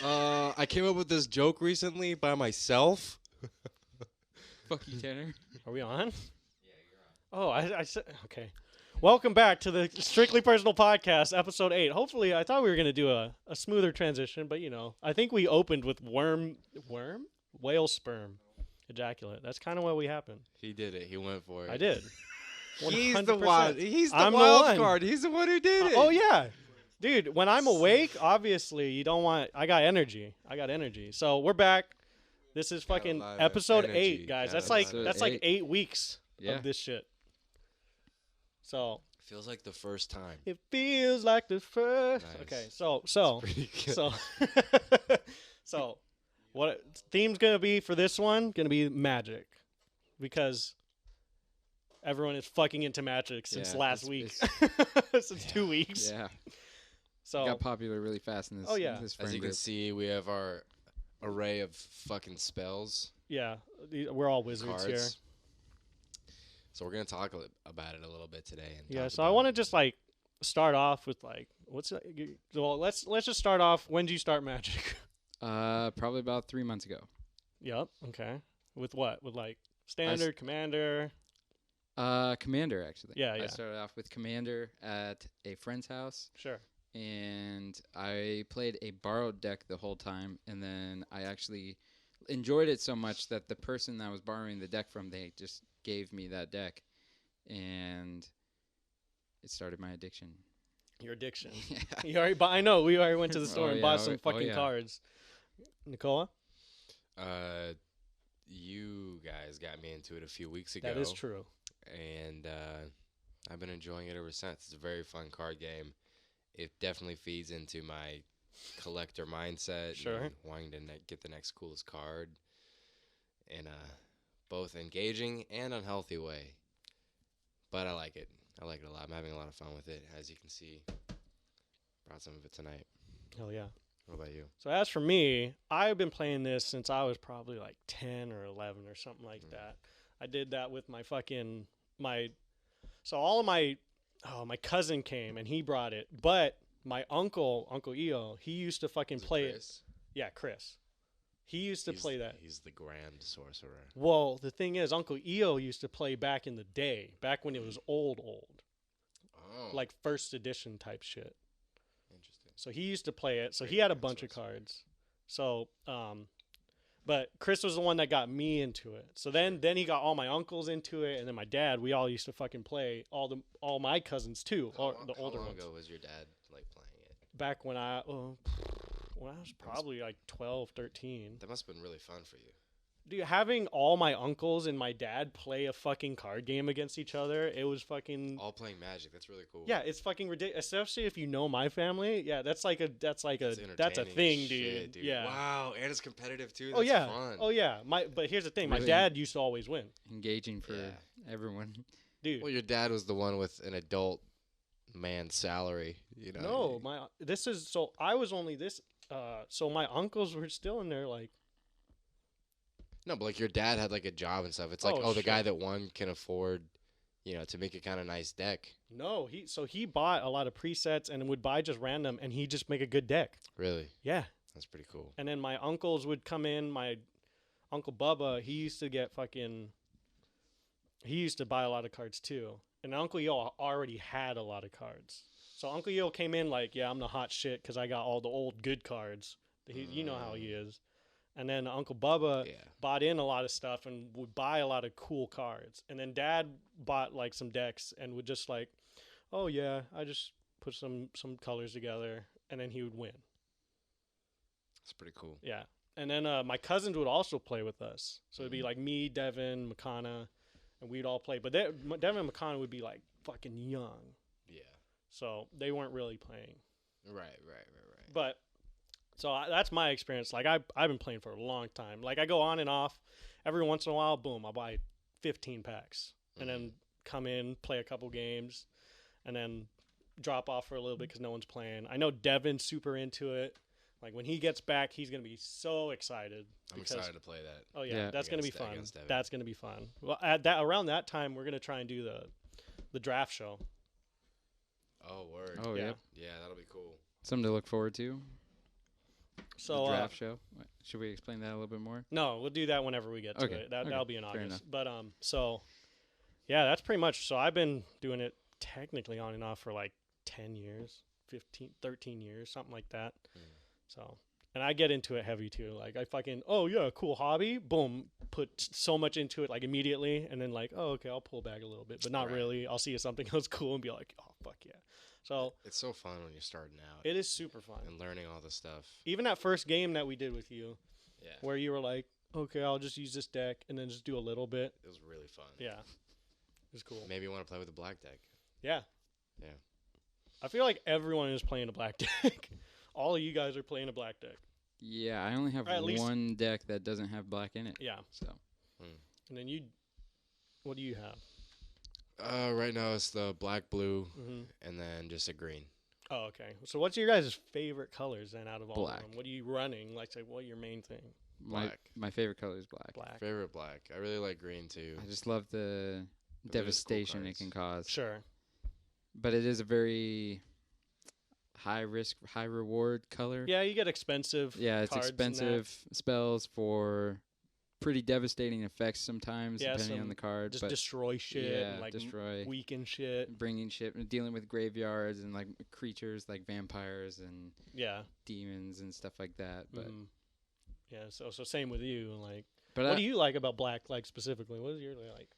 I came up with this joke recently by myself. Fuck you, Tanner. Are we on? Yeah, you're on. Oh, I said okay. Welcome back to the Strictly Personal Podcast, episode 8. Hopefully, I thought we were going to do a smoother transition, but I think we opened with whale sperm ejaculate. That's kind of what we happened. He did it. He went for it. I did. He's 100%. the one. He's the I'm wild the one. card. He's the one who did it. Oh yeah, dude. When I'm awake, obviously you don't want. I got energy. So we're back. This is fucking episode 8, guys. That's like 8 weeks of this shit. So feels like the first time. It feels like the first. Nice. Okay, so what theme's gonna be for this one? Gonna be magic, because everyone is fucking into magic since last week, since 2 weeks. Yeah. So it got popular really fast in this. Oh yeah. In this As you can see, we have our array of fucking spells. Yeah, we're all wizards here. So we're gonna talk about it a little bit today. So I want to just start off with well, let's just start off. When did you start Magic? Probably about 3 months ago. Yep. Okay. With what? With standard, commander. Commander actually. Yeah. I started off with Commander at a friend's house. Sure. And I played a borrowed deck the whole time, and then I actually enjoyed it so much that the person I was borrowing the deck from, they just gave me that deck, and it started my addiction. Your addiction. Yeah. You already I know. We already went to the store and bought some fucking cards. Nicola? You guys got me into it a few weeks ago. That is true. And I've been enjoying it ever since. It's a very fun card game. It definitely feeds into my collector mindset. Sure. And wanting to get the next coolest card in a both engaging and unhealthy way. But I like it. I like it a lot. I'm having a lot of fun with it. As you can see, brought some of it tonight. Hell yeah. What about you? So as for me, I've been playing this since I was probably 10 or 11 or something like that. I did that with my so all of my cousin came and he brought it, but my Uncle Eo, he used to fucking play it. Yeah, Chris. He used to play that. He's the grand sorcerer. Well, the thing is, Uncle Eo used to play back in the day, back when it was old. Oh. Like first edition type shit. Interesting. So he used to play it. So he had a bunch of cards. So, but Chris was the one that got me into it. So then he got all my uncles into it, and then my dad. We all used to fucking play, all my cousins too, the older ones. How long ago was your dad playing it? Back when I was probably 12, 13. That must have been really fun for you. Dude, having all my uncles and my dad play a fucking card game against each other, it was fucking all playing Magic. That's really cool. Yeah, it's fucking ridiculous, especially if you know my family. Yeah, that's a thing, dude. Yeah. Wow, and it's competitive too. That's fun. Oh yeah. But here's the thing, my dad used to always win. Engaging for everyone. Dude. Well, your dad was the one with an adult man's salary, No, I was only this so my uncles were still in there No, but your dad had a job and stuff. It's the guy that won can afford, to make a kind of nice deck. No, he bought a lot of presets and would buy just random, and he'd just make a good deck. Really? Yeah. That's pretty cool. And then my uncles would come in. My Uncle Bubba, he used to buy a lot of cards too. And Uncle Yo already had a lot of cards. So Uncle Yo came in I'm the hot shit because I got all the old good cards. You know how he is. And then Uncle Bubba bought in a lot of stuff and would buy a lot of cool cards. And then Dad bought some decks and would just oh yeah, I just put some colors together, and then he would win. That's pretty cool. Yeah. And then my cousins would also play with us. So it'd be me, Devin, Makana, and we'd all play. But Devin and Makana would be fucking young. Yeah. So they weren't really playing. Right. But so that's my experience. I've been playing for a long time. I go on and off. Every once in a while, boom, I'll buy 15 packs. And then come in, play a couple games, and then drop off for a little bit because no one's playing. I know Devin's super into it. When he gets back, he's going to be so excited. I'm excited to play that. Oh, yeah. That's going to be fun. That's going to be fun. Well, around that time, we're going to try and do the draft show. Oh, word. Oh, yeah. Yeah, that'll be cool. Something to look forward to. So the draft show. Should we explain that a little bit more? no, we'll do that whenever we get to Okay, it. okay, That'll be in fair August. enough. But so yeah, that's pretty much. So I've been doing it technically on and off for like 10 years, 15, 13 years, something like that. So, and I get into it heavy too. Like I fucking, oh yeah, cool hobby. Boom, put so much into it like immediately, and then like, oh okay, I'll pull back a little bit, but not Right. really. I'll see something else cool and be like, oh fuck yeah. So It's so fun when you're starting out it is super fun. and learning all the stuff. Even that first game that we did with you, Yeah, where you were like, okay, I'll just use this deck and then just do a little bit. it was really fun. Yeah, it was cool. Maybe you want to play with a black deck. Yeah. Yeah. I feel like everyone is playing a black deck. All of you guys are playing a black deck. Yeah, I only have Or at least- one deck that doesn't have black in it. Yeah. So And then you, what do you have? Right now it's the black, blue, Mm-hmm. and then just a green. Oh, okay. So what's your guys' favorite colors then out of all Black. of them? What are you running? Like, say, what your main thing? Black. my favorite color is black. Black. Favorite black. I really like green too. I just love the But they're just cool devastation it cards. can cause. Sure. But it is a very high risk, high reward color. Yeah, you get expensive. Yeah, it's cards and that. expensive spells for pretty devastating effects sometimes, Yeah, depending some on the card. Just but destroy shit yeah, and like destroy, weaken shit. bringing shit, dealing with graveyards and like creatures like vampires and Yeah. demons and stuff like that. But Mhm. Yeah. So same with you. Like, but what do you like about black? Like specifically, what is your like?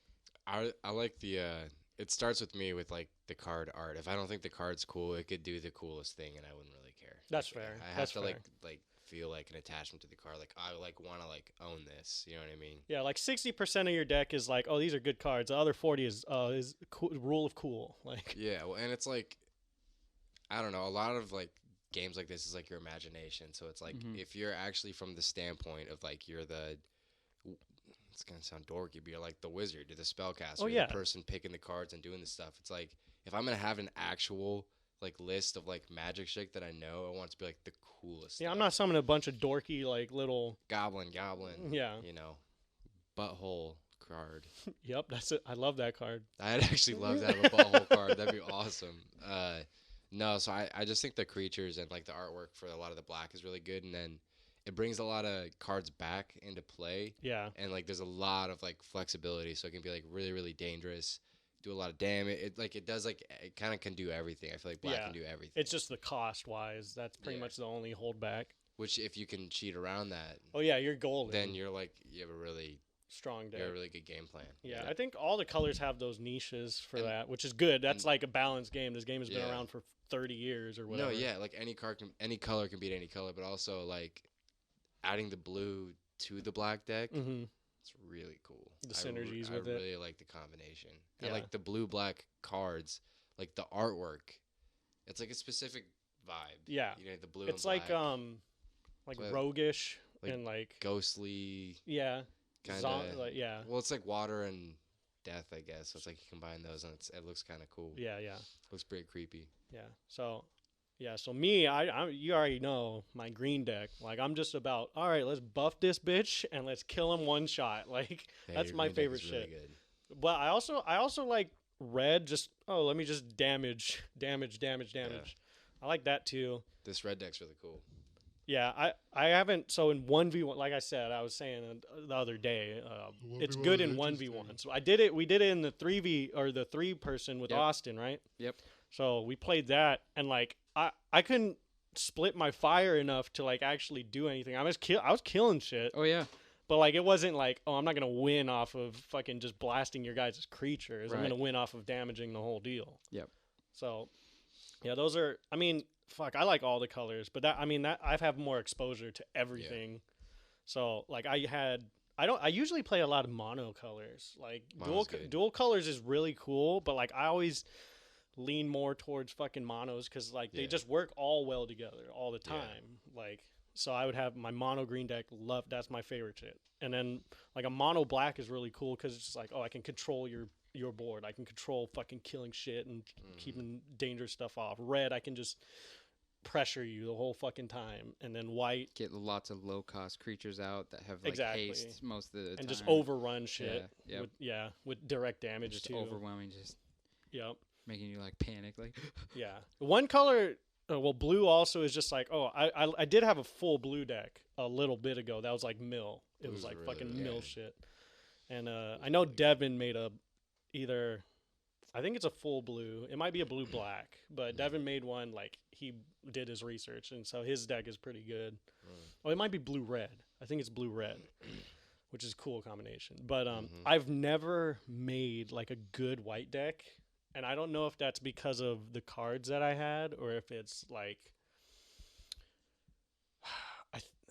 I like the. It starts with me with like the card art. If I don't think the card's cool, it could do the coolest thing, and I wouldn't really care. That's Like, fair. I have That's to fair. like feel like an attachment to the card. Like I like want to like own this. You know what I mean? Yeah, like 60% of your deck is like, oh, these are good cards. The other 40 is rule of cool. Like, Yeah. Well, and it's like, I don't know. A lot of like games like this is like your imagination. So it's like Mhm. if you're actually from the standpoint of like you're the. It's gonna sound dorky, but you're like the wizard, you're the spellcaster, Oh, you're yeah. the person picking the cards and doing the stuff. It's like if I'm gonna have an actual like list of like magic shit that I know, I want it to be like the coolest. yeah, I'm stuff. not summoning a bunch of dorky like little. goblin, Yeah. you know, butthole card. Yep, that's it. I love that card. I'd actually love to have a butthole card. That'd be awesome. No, so I just think the creatures and like the artwork for a lot of the black is really good, and then it brings a lot of cards back into play, Yeah. and like there's a lot of like flexibility, so it can be like really really dangerous, do a lot of damage. It does like it kind of can do everything. I feel like black Yeah. can do everything. It's just the cost wise. That's pretty Yeah. much the only holdback. which if you can cheat around that, Oh, yeah, you're golden. then you're like you have a really strong deck. good game plan. Yeah, I think all the colors have those niches for And- that, which is good. That's and- like a balanced game. This game has been Yeah. around for 30 years or whatever. No, yeah, like any color can beat any color, but also like adding the blue to the black deck, Mm-hmm. it's really cool. The synergies with I it. really like the combination. And Yeah. like the blue black cards, like the artwork, it's like a specific vibe. Yeah. You know, the blue It's and like black, like So, roguish like and like ghostly yeah, kind of. like yeah, Well, it's like water and death, I guess. So it's like you combine those, and it looks kind of cool. yeah. Looks pretty creepy. Yeah. So, yeah. So me, I you already know my green deck. Like I'm just about all right. Let's buff this bitch and let's kill him one shot. Like Yeah, that's your my green deck favorite is really shit. good. But I also like red. Just let me just damage. I like that too. This red deck's really cool. Yeah, I haven't. So in 1v1, like I said, I was saying the other day, it's good in 1v1. So we did it in the 3v or the 3-person with Yep. Austin, right? Yep. So we played that, and like I couldn't split my fire enough to like actually do anything. I was killing shit, Oh yeah. but like it wasn't like, oh, I'm not gonna win off of fucking just blasting your guys' creatures. I'm Right. gonna win off of damaging the whole deal. Yep. So yeah, those are. I mean, fuck, I like all the colors, but that I've had more exposure to everything. So like I usually play a lot of mono colors. Like Mono's good. dual colors is really cool, but like I always lean more towards fucking monos because like they Yeah. just work all well together all the Yeah. time. Like so I would have my mono green deck. That's my favorite shit. And then like a mono black is really cool because it's just like, oh, I can control your board. I can control fucking killing shit and keeping dangerous stuff off. Red, I can just pressure you the whole fucking time. And then white Get lots of low cost creatures out that have like Exactly. haste most of the time. and just overrun shit. Yeah, yep. With direct damage just too. overwhelming, just Yep. making you like panic. Like Yeah. One color well, blue also is just like, I did have a full blue deck a little bit ago. That was like mill. It was Blue's like really, fucking really mill good. shit. And Blue's I know really good. Devin made either. I think it's a full blue. It might be a blue black, but Devin made one like he did his research, and so his deck is pretty good. Mm. Oh, it might be blue red. I think it's blue red, which is a cool combination. But Mhm. I've never made like a good white deck, and I don't know if that's because of the cards that I had or if it's like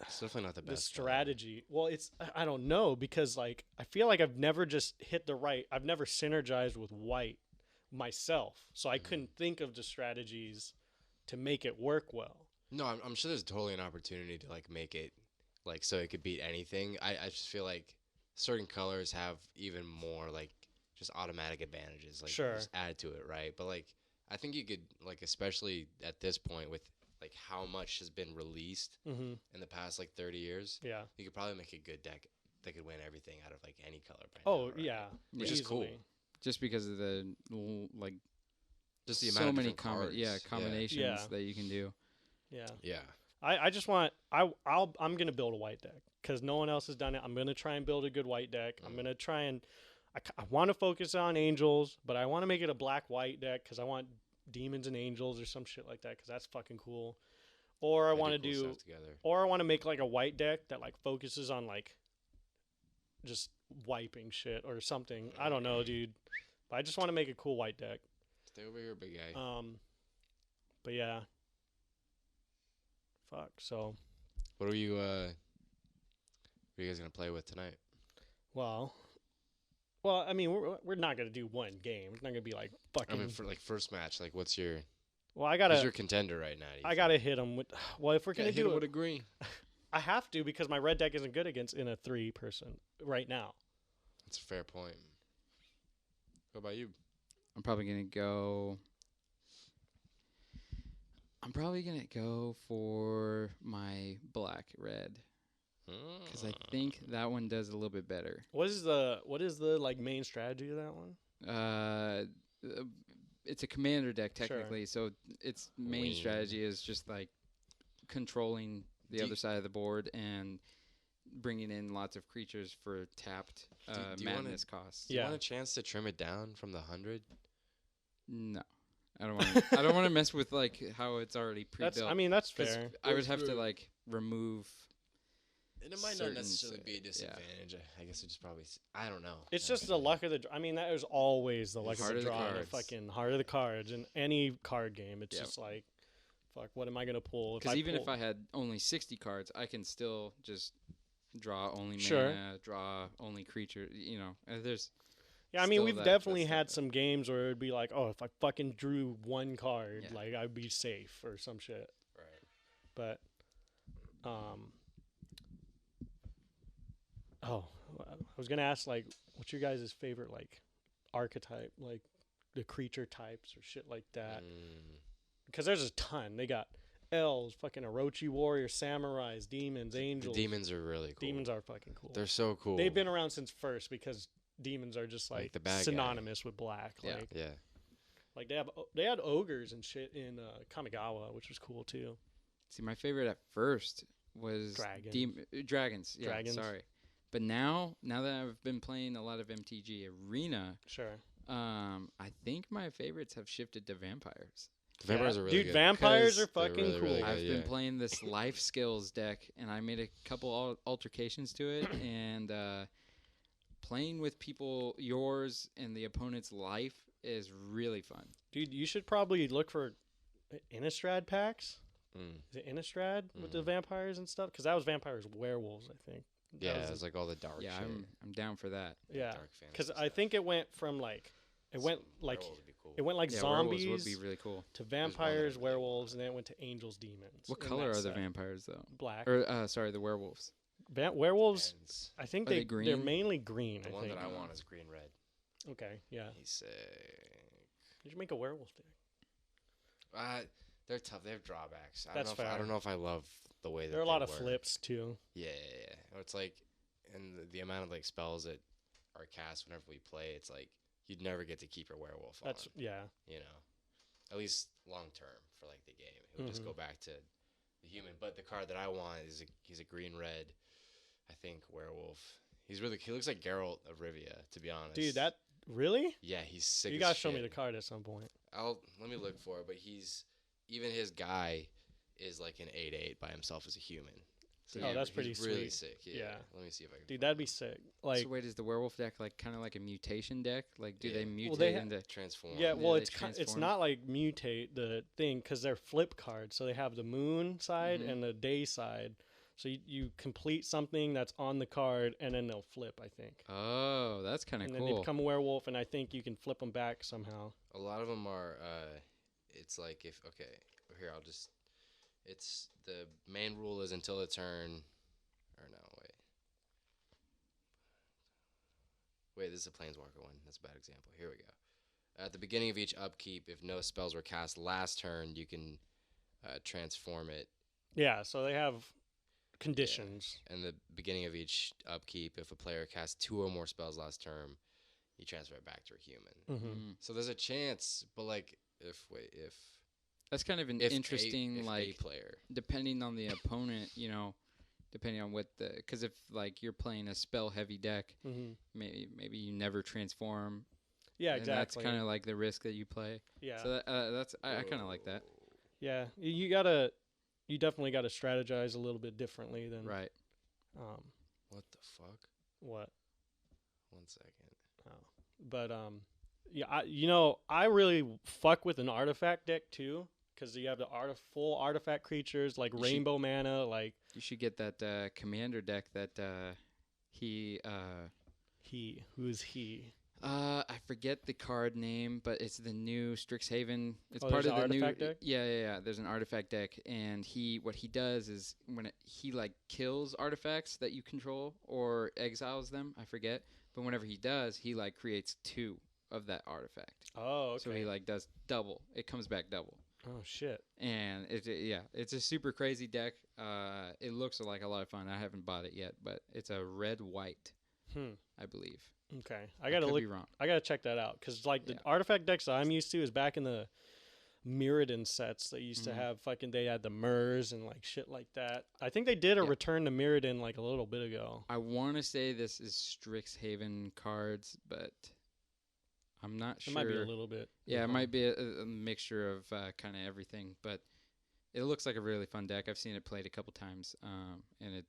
It's definitely not the the best. strategy. Well, I don't know because like I feel like I've never just hit the right. I've never synergized with white myself, so I couldn't think of the strategies to make it work well. No, I'm sure there's totally an opportunity to like make it like so it could beat anything. I just feel like certain colors have even more like just automatic advantages. Like Sure. just add to it, right? But like I think you could like especially at this point with like how much has been released Mm-hmm. in the past like 30 years, Yeah. you could probably make a good deck that could win everything out of like any color right Oh now, right? yeah. Which is cool. Easily. Just because of the like Just the amount so of many different cards. combinations Yeah. that you can do. Yeah. Yeah. I just want I'm gonna build a white deck because no one else has done it. I'm gonna try and build a good white deck. I'm gonna try and I want to focus on angels, but I want to make it a black white deck because I want demons and angels or some shit like that because that's fucking cool. Or I They want to cool do, stuff together. or I want to make like a white deck that like focuses on like just wiping shit or something. I don't know, dude. But I just want to make a cool white deck. Stay over here, big guy. But yeah. Fuck. So, What are you guys gonna play with tonight? well, I mean, we're not gonna do one game. It's not gonna be like fucking. I mean, for like first match, like what's your well, I who's gotta your contender right now? I gotta hit him with. Well, if we're gonna do it, with a green. I have to because my red deck isn't good against in a 3-person right now. That's a fair point. What about you? I'm probably gonna go. I'm probably gonna go for my black red because I think that one does a little bit better. What is the like main strategy of that one? It's a commander deck Sure. technically, so its main Wing. strategy is just like controlling the Do other side of the board and bringing in lots of creatures for tapped do you wanna- madness costs. Do you Yeah. want a chance to trim it down from the 100? No, I don't want. I don't want to mess with like how it's already That's pre-built. I mean that's 'Cause fair. I would have to like remove. And it might Certain not necessarily be a yeah. disadvantage. I guess it just probably. I don't know. It's just the luck of the. I mean, that is always the luck Heart of of the the draw in a cards. fucking heart of the cards in any card game. It's Yep. just like, fuck, what am I gonna pull? Because even if I had only 60 cards, I can still just draw only Sure. mana, draw only creature. You know, there's yeah, I mean, still we've that definitely stuff had there. some games where it'd be like, oh, if I fucking drew one card, Yeah. like I'd be safe or some shit. Right. But, oh, I was gonna ask like, what's your guys' favorite like archetype, like the creature types or shit like that? Because there's a ton. They got elves, fucking Orochi warrior, samurais, demons, The angels. demons are really cool. Demons are fucking cool. They're so cool. They've been around since first because demons are just Like like the bad guy. synonymous with black. Yeah. Like, Yeah. like they had ogres and shit in Kamigawa, which was cool too. See, my favorite at first was dragons. Yeah, Dragons. sorry. But now that I've been playing a lot of MTG Arena, Sure. I think my favorites have shifted to vampires. The vampires Yeah. are really Dude, good. vampires are 'Cause they're fucking really, cool. really good. I've been yeah. playing this life skills deck, and I made a couple altercations to it, and playing with people, yours and the opponent's life is really fun. Dude, you should probably look for Innistrad packs. Mm. Is it Innistrad with the Mhm. vampires and stuff? Because that was vampires werewolves, I think. That Yeah, was it's like all the dark Yeah, shit. I'm down for that. yeah. Dark fantasy Because I stuff. think it went from like it went Some like werewolves would be cool. it went like Yeah, zombies werewolves would be really cool. to one that I vampires, really werewolves, and then it went to angels, demons. What in color that are the set. vampires though? Black. Or sorry, the werewolves. Werewolves. Depends. I think Are they they're green? mainly green. The I one think. that I want is green red. Okay, yeah. He's sick. You should make a werewolf deck. They're tough. They have drawbacks. That's I fair. don't know if I love the way that There are a lot they of work. flips too. Yeah. It's like, and the amount of like spells that are cast whenever we play, it's like you'd never get to keep your werewolf That's on. yeah. You know, at least long term for like the game. He'll just go back to the human. But the card that I want is he's a green red, I think werewolf. He looks like Geralt of Rivia, to be honest. Dude, that really? Yeah, he's sick. You as gotta show me shit. the card at some point. Let me look for it. But even his guy is like an 8/8 by himself as a human. So Oh, that's pretty he's really sweet. sick. Yeah. Let me see if I can. Dude, find that'd be it. sick. Like, so wait, is the werewolf deck like kind of like a mutation deck? Like, do they Yeah. mutate Well, they into? Transform. yeah, Yeah, well, they it's transform. not like mutate the thing because they're flip cards. So they have the moon side Mhm. and the day side. So you complete something that's on the card, and then they'll flip. I think, Oh, that's kind of and then they cool. become a werewolf, and I think you can flip them back somehow. A lot of them are. It's like here It's the main rule is until the turn. Or no, wait. This is a Planeswalker one. That's a bad example. Here we go. At the beginning of each upkeep, if no spells were cast last turn, you can transform it. Yeah, so they have conditions. And the beginning of each upkeep, if a player casts 2 or more spells last term, you transfer it back to a human. Mm-hmm. Mm. So there's a chance, but like if That's kind of an if interesting if like a player, depending on the opponent, depending on what because if like you're playing a spell heavy deck, Mm-hmm. maybe you never transform. Yeah, and exactly. that's kind of like the risk that you play. yeah. So that's I kind of like that. Yeah, you definitely gotta strategize a little bit differently than Right. what the fuck? what. 1 second. But yeah, I really fuck with an artifact deck too, because you have the full artifact creatures like You should- rainbow mana, like You should get that commander deck that who's he? I forget the card name, but it's the new Strixhaven. It's Oh, part there's of an the new. artifact deck? Yeah. There's an artifact deck, and what he does is he like kills artifacts that you control or exiles them. I forget, but whenever he does, he like creates 2 of that artifact. Oh, okay. So he like does double. It comes back double. Oh shit. And it's a super crazy deck. It looks like a lot of fun. I haven't bought it yet, but it's a red white, I believe. Okay, I gotta could look. be wrong. I gotta check that out because like the Yeah. artifact decks that I'm used to is back in the Mirrodin sets. They used to Mhm. have they had the Murs and like shit like that. I think they did a Yeah. return to Mirrodin like a little bit ago. I want to say this is Strixhaven cards, but I'm not It sure. might be a little bit. Yeah, it might be a mixture of kind of everything, but it looks like a really fun deck. I've seen it played a couple times, and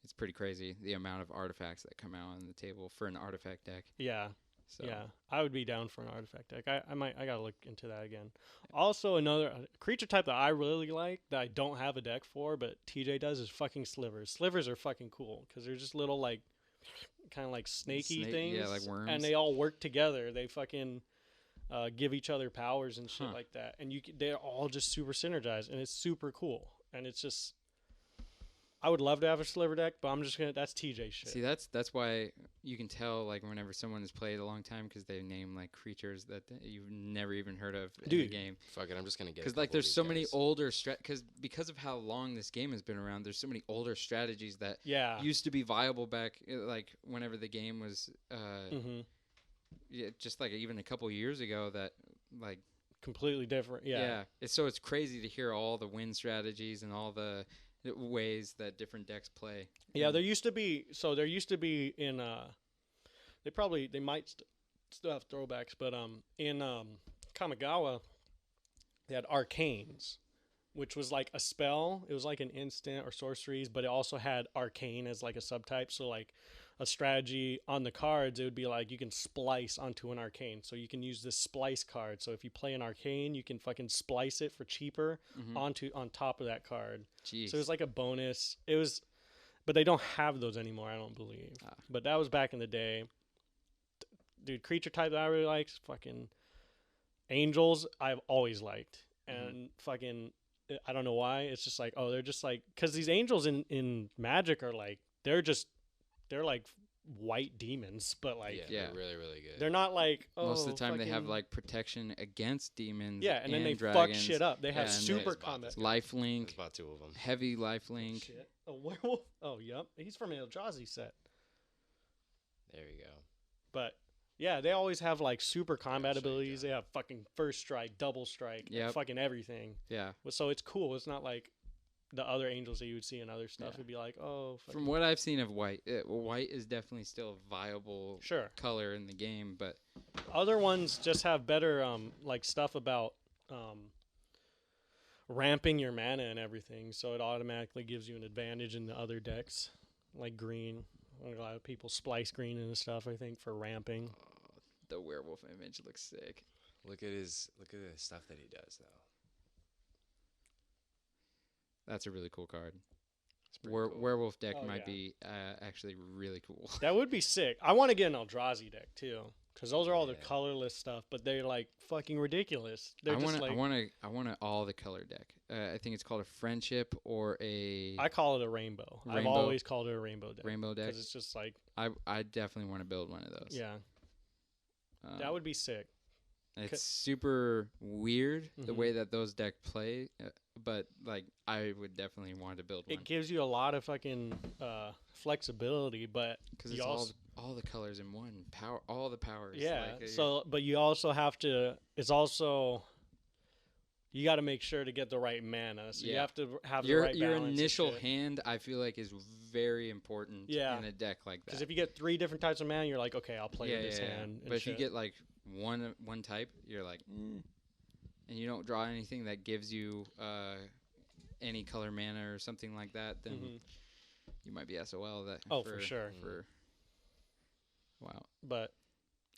it's pretty crazy the amount of artifacts that come out on the table for an artifact deck. Yeah. So Yeah, I would be down for an artifact deck. I gotta look into that again. Also, another creature type that I really like that I don't have a deck for, but TJ does is fucking slivers. Slivers are fucking cool because they're just little like, kind of like snaky things. Yeah, like worms. and they all work together. They fucking give each other powers and shit Huh. like that, and they're all just super synergized, and it's super cool. And it's just, I would love to have a sliver deck, but I'm just gonna. That's TJ shit. See, that's why you can tell like whenever someone has played a long time because they name like creatures that you've never even heard of in the Dude. game. Fuck it, I'm just gonna get. Because like there's so many older because of how long this game has been around, there's so many older strategies that Yeah. used to be viable back like whenever the game was Mm-hmm. just like even a couple years ago that like Completely different. Yeah. it's crazy to hear all the win strategies and all the ways that different decks play. Yeah, And- there used to be in they might still have throwbacks, but in Kamigawa they had arcanes, which was like a spell. It was like an instant or sorceries, but it also had arcane as like a subtype. So like a strategy on the cards, it would be like you can splice onto an arcane. So you can use this splice card. So if you play an arcane, you can fucking splice it for cheaper Mhm. on top of that card. Jeez. So it was like a bonus. But they don't have those anymore, I don't believe. Ah. But that was back in the day. Dude, creature type that I really liked, fucking angels, I've always liked. And fucking, I don't know why. It's just like, they're just like, because these angels in Magic are like, they're like white demons, but like, Yeah. they're really really good. they're not like, Most of the time they have fucking- like protection against demons. yeah, and then they dragons, fuck shit up. They have and they- super Just bought combat. this life There's link, about 2 of them. heavy life link. Shit. A werewolf? Oh, yep. He's from an Eldrazi set. There you go. But Yeah, they always have like super combat strike, abilities. yeah. They have fucking first strike, double strike, Yep. fucking everything. Yeah. So it's cool. It's not like the other angels that you would see in other stuff. Yeah. It'd be like, oh, fucking From what I've seen of white, white is definitely still a viable sure. color in the game, but Other ones just have better like stuff about ramping your mana and everything, so it automatically gives you an advantage in the other decks, like green. A lot of people splice green and stuff, I think, for ramping. the werewolf image looks sick. Look at the stuff that he does though. That's a really cool card. It's pretty cool. Werewolf deck Oh, might yeah. be actually really cool. That would be sick. I want to get an Eldrazi deck too, because those are all the Yeah. colorless stuff, but they're like fucking ridiculous. They're I just want like an all the color deck. I think it's called a friendship or a I call it a rainbow. I've Rainbow. always called it a rainbow deck rainbow deck. because it's just like I definitely want to build one of those. yeah, Um, that would be sick. It's super weird the Mhm. way that those decks play, but like I would definitely want to build one It gives you a lot of fucking flexibility, but because you it's also all the colors in one power, all the powers. yeah. like, So, but you also have to. It's also you got to make sure to get the right mana. So you Yeah. have to have your the right your balance. initial hand, I feel like, is very important. Yeah. In a deck like that. Because if you get 3 different types of mana, you're like, okay, I'll play with this hand. and But if you shit. get like one type, you're like, and you don't draw anything that gives you any color mana or something like that, then Mhm. you might be SOL. That Oh, for sure. Wow. But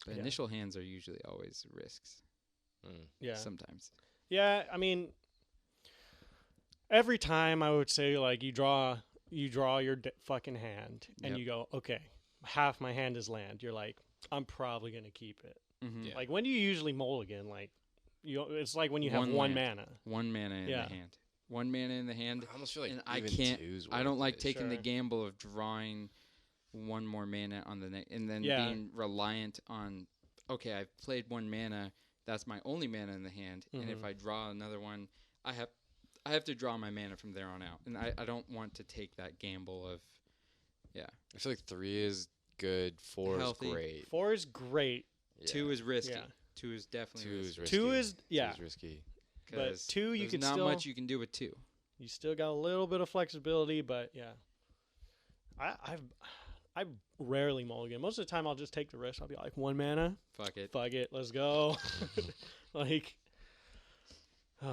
But Yeah. initial hands are usually always risks. yeah, Sometimes. yeah. I mean, every time I would say like you draw your fucking hand, and Yep. you go, okay, half my hand is land. You're like, I'm probably gonna keep it. Mm-hmm. Yeah. Like when do you usually mulligan? Like it's like when you have One one land. mana. One mana in Yeah. the hand. One mana in the hand. I almost feel like And I even can't- two's I don't worth like it. taking the Sure. gamble of drawing one more mana on the next, and then Yeah. being reliant on. Okay, I've played one mana. That's my only mana in the hand, and if Mhm. I draw another one, I have to draw my mana from there on out, and I don't want to take that gamble of. I feel like 3 is good. 4 Healthy. is great. 4 is great. Yeah. 2 is risky. Yeah. 2 is definitely 2 is risky. risky. 2 is 2 yeah. is risky. But 'cause 2 you there's could not still much you can do with 2. you still got a little bit of flexibility, but yeah. I rarely mulligan. Most of the time I'll just take the risk. I'll be like 1 mana. Fuck it. Fuck it, let's go. Like,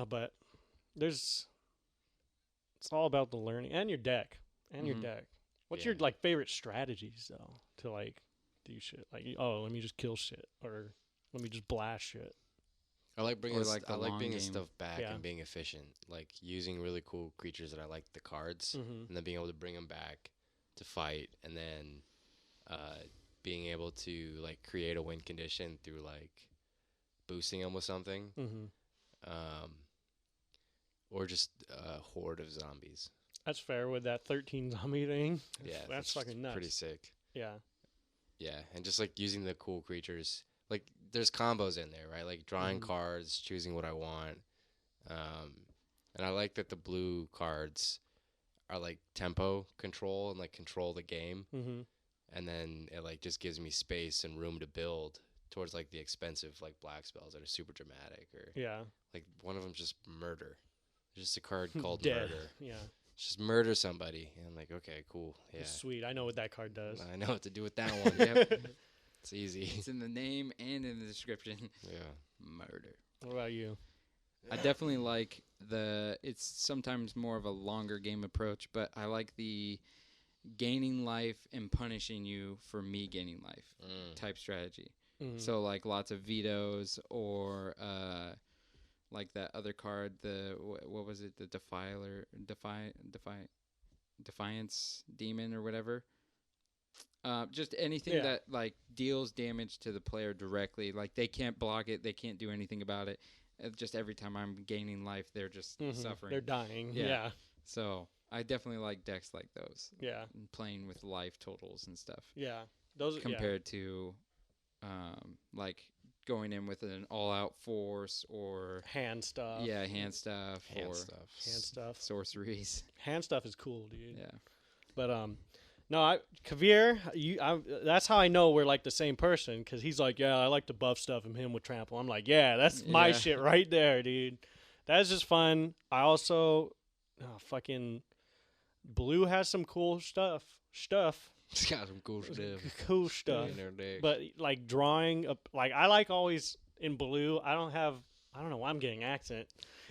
but it's all about the learning and your deck your Mhm. deck. What's Yeah. your like favorite strategies though to like do shit? Like, oh, let me just kill shit, or let me just blast shit. I like bringing Or like the I like long bringing game. stuff back Yeah. and being efficient. Like using really cool creatures that I like the cards, Mm-hmm. and then being able to bring them back to fight, and then being able to like create a win condition through like boosting them with something, Mm-hmm. or just a horde of zombies. That's fair with that 13 zombie thing. Yeah, That's fucking nuts. Pretty sick. Yeah. Yeah, and just like using the cool creatures, like there's combos in there, right? Like drawing Mhm. cards, choosing what I want, and I like that the blue cards are like tempo control and like control the game, Mm-hmm. and then it like just gives me space and room to build towards like the expensive like black spells that are super dramatic, or Yeah. like one of them's just murder. There's just a card called Dead. murder. Yeah. It's just murder somebody, and I'm like, okay, cool, yeah. Sweet. I know what that card does. I know what to do with that one. Yep. It's easy. It's in the name and in the description. Yeah. Murder. What about you? I definitely like it's sometimes more of a longer game approach, but I like the gaining life and punishing you for me gaining life type strategy. Mhm. So like lots of vetoes, or like that other card, the what was it, the defiance demon or whatever. Just anything Yeah. that like deals damage to the player directly. Like they can't block it, they can't do anything about it. Just every time I'm gaining life, they're just Mhm. suffering. They're dying. Yeah. Yeah. So I definitely like decks like those, Yeah. and playing with life totals and stuff, Yeah. Those compared to like going in with an all-out force or hand stuff. hand stuff Hand or stuff. Hand stuff. sorceries. Hand stuff is cool, dude. Yeah. But No, Kavir, that's how I know we're like the same person because he's like, yeah, I like to buff stuff and him with trample. I'm like, yeah, that's my Yeah. shit right there, dude. That's just fun. I also, fucking blue has some cool stuff. It's got some cool stuff. Cool stuff. in their deck. But like drawing up, like I like always in blue. I don't know why I'm getting accent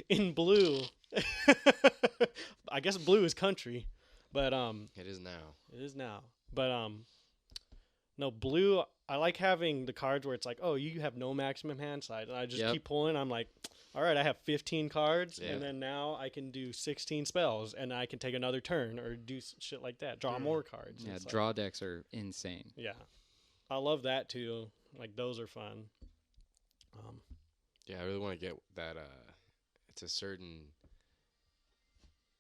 in blue. I guess blue is country, but it is now. it is now. But no blue. I like having the cards where it's like, oh, you have no maximum hand size, and I just Yep. keep pulling. I'm like, all right, I have 15 cards, Yeah. and then now I can do 16 spells, and I can take another turn or do shit like that. Draw more cards. Yeah, It's like- draw decks are insane. yeah, I love that too. Like those are fun. Yeah, I really want to get that. It's a certain.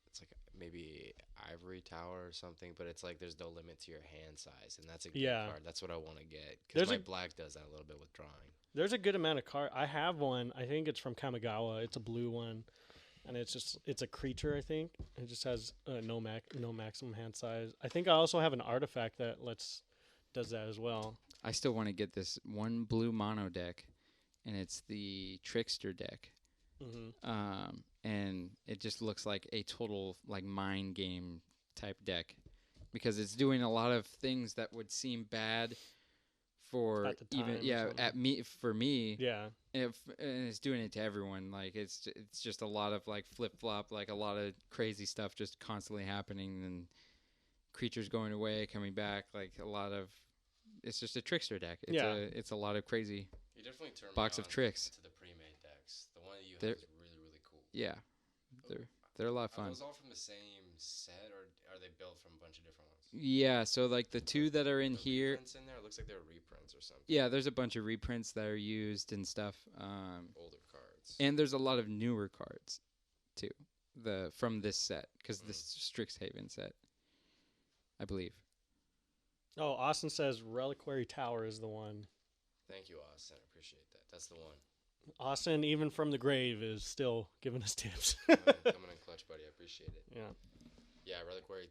It's like maybe ivory tower or something, but it's like there's no limit to your hand size, and that's a good Yeah. card. That's what I want to get There's because my a- black does that a little bit with drawing. There's a good amount of card. I have one. I think it's from Kamigawa. It's a blue one, and it's a creature. I think it just has no maximum hand size. I think I also have an artifact that does that as well. I still want to get this one blue mono deck, and it's the Trickster deck. Mm-hmm. And it just looks like a total like mind game type deck because it's doing a lot of things that would seem bad for At the even time or yeah something. at me for me. Yeah, And it's doing it to everyone. Like it's just a lot of like flip flop, like a lot of crazy stuff just constantly happening, and creatures going away, coming back. Like a lot of, it's just a trickster deck. It's a lot of crazy You definitely turn box of tricks. to the pre-made decks. The one that you They're- have is really really cool. Yeah, they're a lot of Are fun. those all from the same set, or are they built from a bunch of different ones? Yeah, so like the two that are in The here. reprints in there. It looks like they're reprints or something. Yeah, there's a bunch of reprints that are used and stuff. Older cards. And there's a lot of newer cards too. From this set because this Strixhaven set, I believe. Oh, Austin says Reliquary Tower is the one. Thank you, Austin. I appreciate that. That's the one. Austin, even from the grave, is still giving us tips. Coming in clutch, buddy. I appreciate it. Yeah. Yeah, Reliquary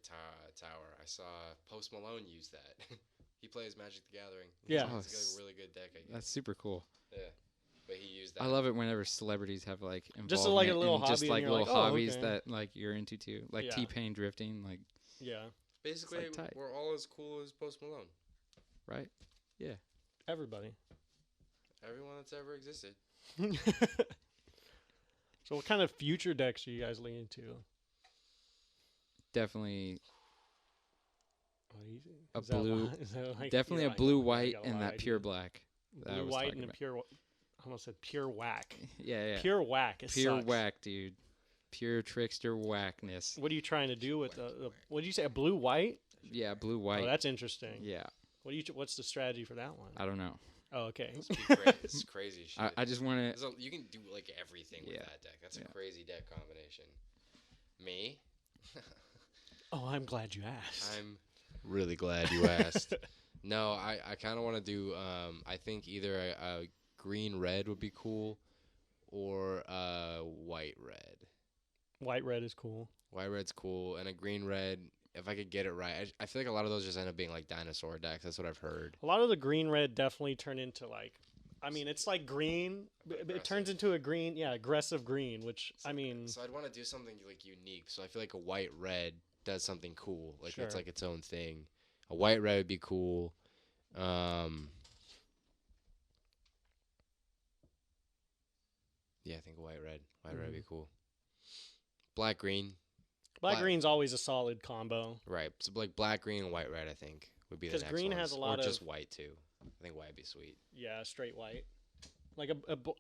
Tower. I saw Post Malone use that. He plays Magic the Gathering. Yeah. Oh, It's a really good deck, I guess. That's super cool. Yeah. But he used that. I love it whenever celebrities have like involvement Just like a little in just hobby and like you're little like, oh, hobbies okay. that like you're into too, like Yeah. T-Pain drifting, like Yeah. Basically, It's, like, tight. we're all as cool as Post Malone. right. Everybody. Everyone that's ever existed. So, what kind of future decks are you guys leaning to? Definitely, What do you think? A Is that blue- li- is that like- definitely you're a like, blue oh my God, I white got a and lot that of pure ideas. black. that I Blue was white talking and a about. pure. I almost said pure whack. Yeah. Pure whack. It Pure sucks. whack, dude. Pure trickster whackness. What are you trying to do with the? What did you say? A blue white? Yeah, blue Oh, white. that's interesting. Yeah, What's the strategy for that one? I don't know. Oh, okay. It's crazy shit. I just want to. You can do like everything with Yeah. that deck. That's Yeah. a crazy deck combination. Me? Oh, I'm glad you asked. I'm really glad you asked. No, I kind of want to do. I think either a green red would be cool, or white red. White red is cool. White red's cool, and a green red. If I could get it right, I feel like a lot of those just end up being like dinosaur decks. That's what I've heard. A lot of the green red definitely turn into like, I mean, it's like green. But it turns Aggressive. into a green, yeah, aggressive green. Which I mean, So I'd want to do something like unique. So I feel like a white red does something cool. Like it's Sure. like its own thing. A white red would be cool. Yeah, I think a white red. White red would be cool. Black green. black black- green's always a solid combo. Right. So like black green and white red I think would be the 'Cause next green ones. has a lot or just of- white too. I think white would be sweet. Yeah, straight white. Like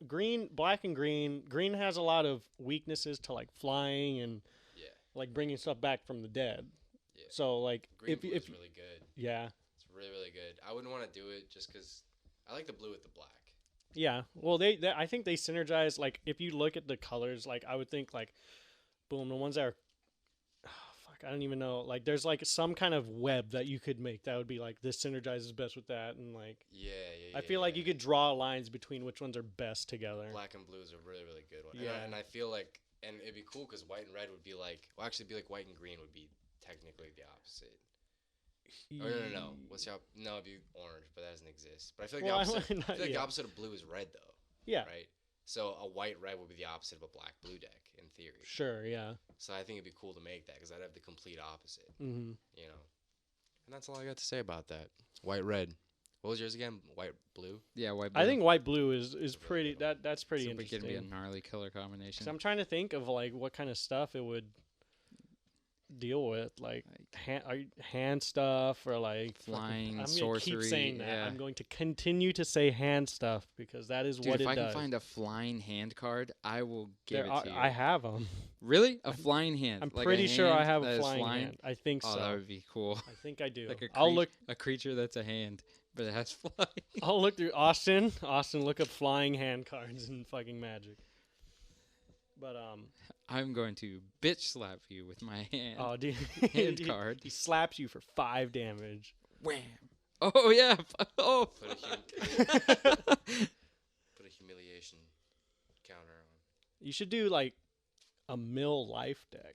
green, black and green. Green has a lot of weaknesses to like flying and Yeah. like bringing stuff back from the dead. Yeah. So like Green blue if is really good. yeah. It's really really good. I wouldn't want to do it just cuz I like the blue with the black. Yeah, well, they I think they synergize. Like, if you look at the colors, like I would think, like, boom, the ones that are, fuck, I don't even know. Like, there's like some kind of web that you could make that would be like this synergizes best with that, and like Yeah. I feel like you could draw lines between which ones are best together. Black and blue is a really really good one. Yeah. And I feel like and it'd be cool cuz white and red would be like well actually it'd be like white and green would be technically the opposite. Or no. What's your no? It'd be orange, but that doesn't exist. But I feel like Well, the opposite. I feel like the yeah. opposite of blue is red, though. Yeah. Right. So a white red would be the opposite of a black blue deck in theory. Sure. Yeah. So I think it'd be cool to make that because I'd have the complete opposite. Mm-hmm. You know. And that's all I got to say about that. White red. What was yours again? White blue. Yeah, white. Blue. I think white blue is really pretty. good one. That's pretty so interesting. It could be a gnarly color combination. 'Cause I'm trying to think of like what kind of stuff it would deal with, like hand stuff or like Flying, I'm gonna sorcery. keep saying that. Yeah. I'm going to continue to say hand stuff because that is Dude, what if it I does. can find a flying hand card, I will give There it are, to you. I have them. Really? A flying hand? I'm Like a pretty sure I hand have that a is flying flying? hand. I think Oh, so. that would be cool. I think I do. Like I'll look. a creature that's a hand, but it has flying. I'll look through Austin. Austin, look up flying hand cards in fucking Magic. But I'm going to bitch slap you with my hand. oh, dude, Hand he, card. He slaps you for 5 damage. Wham! Oh yeah! Oh. Put a humiliation counter on. You should do like a mill life deck.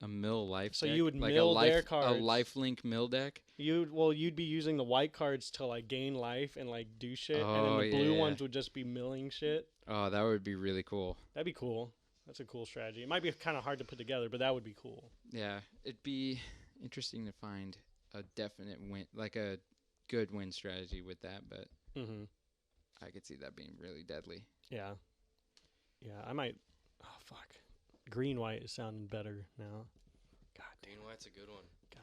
A mill life. So deck? you would like mill a life, their a cards. lifelink mill deck. You'd be using the white cards to like gain life and like do shit, and Oh, then the blue yeah. ones would just be milling shit. Oh, that would be really cool. That'd be cool. That's a cool strategy. It might be kind of hard to put together, but that would be cool. Yeah, it'd be interesting to find a definite win, like a good win strategy with that. But Mm-hmm. I could see that being really deadly. Yeah. Yeah, I might. Oh fuck. Green white is sounding better now. God Green white's a good one. God.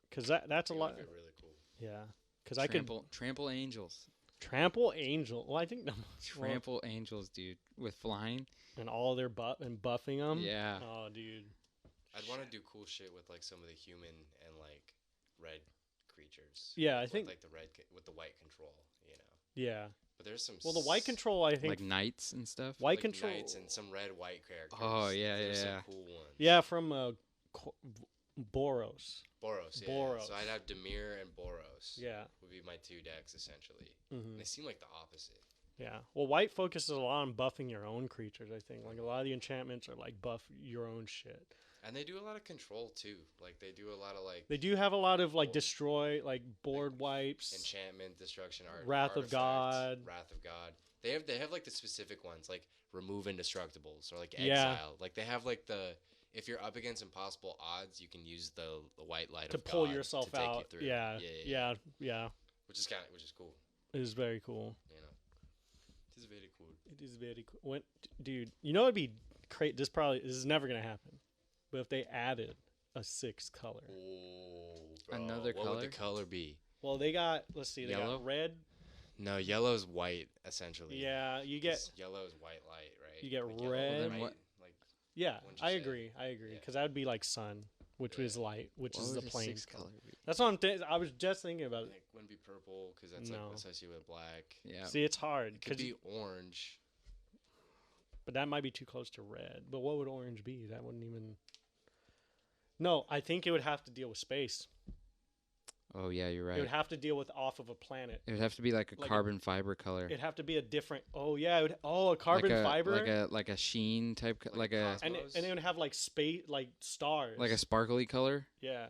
Because that's a Green lot. would be really cool. Yeah. Because I could Trample angels. trample angel. Well, I think no. Trample angels, dude, with flying. And all their buffing them. Yeah. Oh, dude. I'd want to do cool shit with like some of the human and like red creatures. Yeah, I With, think. like the red with the white control, you know. Yeah. But there's some. Well, the white control, I think. Like knights and stuff. White like control. knights and some red white characters. Oh, yeah, There's yeah, some yeah. cool ones. Yeah, from Boros. Boros. Yeah. Boros. So I'd have Demir and Boros. Yeah. Would be my 2 decks essentially. Hmm. They seem like the opposite. Yeah. Well, white focuses a lot on buffing your own creatures, I think. Like, a lot of the enchantments are, like, buff your own shit. And they do a lot of control too. Like they do a lot of like They do have a lot of, like, Well, destroy, like, board wipes. enchantment, destruction, Wrath of artifact, God. Wrath of God. They have like the specific ones like remove indestructibles or like Yeah. exile. Like they have like the if you're up against impossible odds, you can use the white light To of pull God yourself to take out. You through. Yeah. Yeah. Which is which is cool. It is very cool. You know, it is very cool. It is very cool. When, dude, you know it'd be great. This is never gonna happen. But if they added a 6th color, Oh, bro. Another what color? would the color be? well, they got. Let's see, they Yellow? got red. No, yellow's white essentially. Yeah, you get. 'Cause yellow is white light, right? You get yellow red. and Well, then white, what- Like Yeah, Wouldn't you I say? agree. I agree. Yeah. Because that would be like sun, which Yeah. is light, which What is the would a plain 6th color. color be? That's what I was just thinking about it. like wouldn't be purple because that's No. like associated with black. Yeah. See, it's hard It could because, be orange. but that might be too close to red. But what would orange be? That wouldn't even. No, I think it would have to deal with space. Oh yeah, you're It right. would have to deal with off of a planet. It would have to be like a like a- carbon fiber color. It'd have to be a different. Oh yeah, a carbon like a, fiber, like a sheen type, like a and Cosmos? it would have like space, like stars. like a sparkly color, Yeah.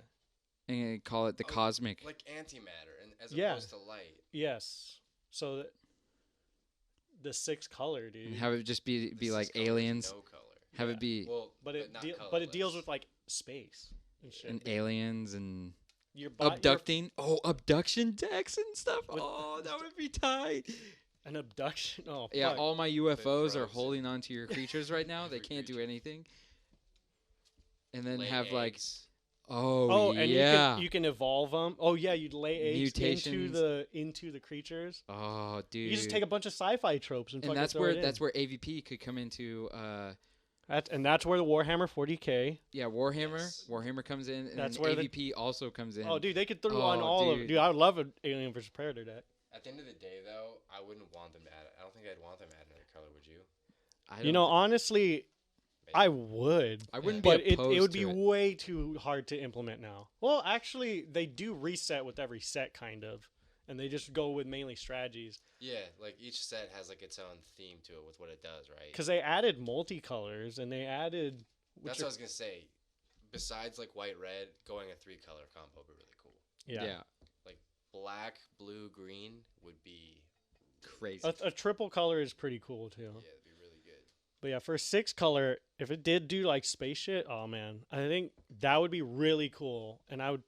and you call it the Oh, cosmic. Like antimatter, and as Yeah. opposed to light. Yes. So the 6th color, dude. And have it just be The like 6 color is aliens No color. have Yeah. it be Well, but it not but it deals colorless. with like space and shit. and aliens and Your bo- your- abducting. Oh, abduction decks and stuff. With- Oh, that would be tight. An abduction. Oh, Yeah, fuck. all my UFOs are frozen. holding onto your creatures right now. They Every can't do creature. anything. And then Lay have like, eggs. oh, and yeah. you can evolve them. Oh yeah, you'd lay eggs Mutations. into the creatures. Oh, dude. You just take a bunch of sci-fi tropes and, and fucking that's throw where it in. that's where AVP could come into. That's where the Warhammer 40K. Yeah, Warhammer. Yes. Warhammer comes in, and That's then where the- AVP also comes in. Oh, dude, they could throw Oh, on all of. dude. Dude, I would love an Alien vs Predator deck. At the end of the day, though, I wouldn't want them to add. I don't think I'd want them to add another color. Would you? I You don't- know, honestly, Maybe. I would. I wouldn't But be it opposed would to be it. way too hard to implement now. Well, actually, they do reset with every set, kind of, and they just go with mainly strategies Yeah, like each set has like its own theme to it with what it does, right? because they added multicolors and they added. That's what I was gonna say. Besides like white red, going a 3-color combo would be really cool. Yeah. Like black, blue, green would be Crazy. A triple color is pretty cool too. yeah, it'd be really good. But yeah, for a 6 color, if it did do like space shit, oh man, I think that would be really cool, and it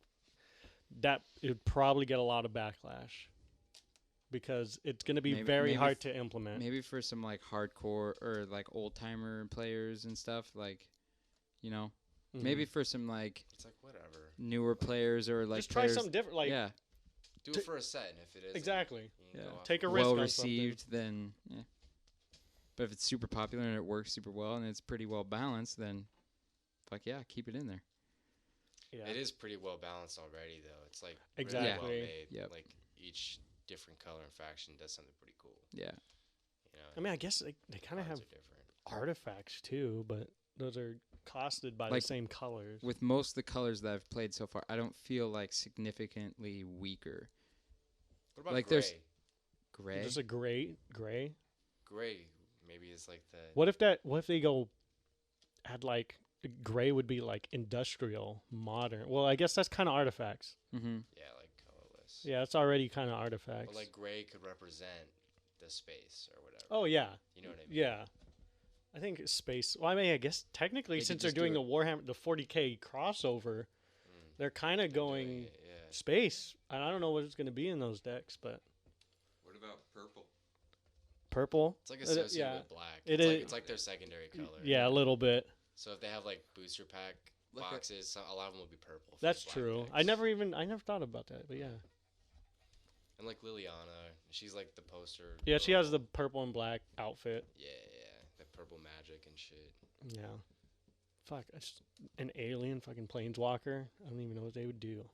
would probably get a lot of backlash because it's gonna be very hard to implement. Maybe for some like hardcore or like old timer players and stuff, like, you know, Mhm. maybe for some like It's like whatever. newer players or like just try players, something different. Like yeah, Do it for a set, and if it is exactly. Yeah. Take a risk well on received, then yeah. But if it's super popular and it works super well and it's pretty well balanced, then fuck yeah, keep it in there. Yeah. It is pretty well balanced already, though. It's like Exactly. really well made. Yep. Like each different color and faction does something pretty cool. Yeah. You know, I mean, I guess they kind of cards have are different. artifacts too, but those are costed by Like, the same colors. With most of the colors that I've played so far, I don't feel like significantly weaker. What about like, gray? there's- Gray. Just a gray. Gray maybe is like the What if they go add like gray would be like industrial, modern. Well, I guess that's kind of artifacts. Mm-hmm. yeah, like colorless. Yeah, it's already kind of artifacts. But like gray could represent the space or whatever. Oh yeah, You know what I mean? yeah. I think space. Well, I mean, I guess technically, They could since they're just do doing it. the Warhammer, the 40K crossover, Mm. they're kind of Doing going it, yeah. space. And I don't know what it's going to be in those decks, but What about purple? purple. It's like associated yeah. with black. It It's like is- it's like their secondary color. Yeah, a little bit. So if they have like booster pack Look at- boxes, a lot of them will be purple. for That's black true. decks. I never thought about that, but yeah. And like Liliana, she's like the poster. Yeah, she has the girl. purple and black outfit. Yeah, the purple magic and shit. Yeah. Fuck, an alien fucking planeswalker. I don't even know what they would do.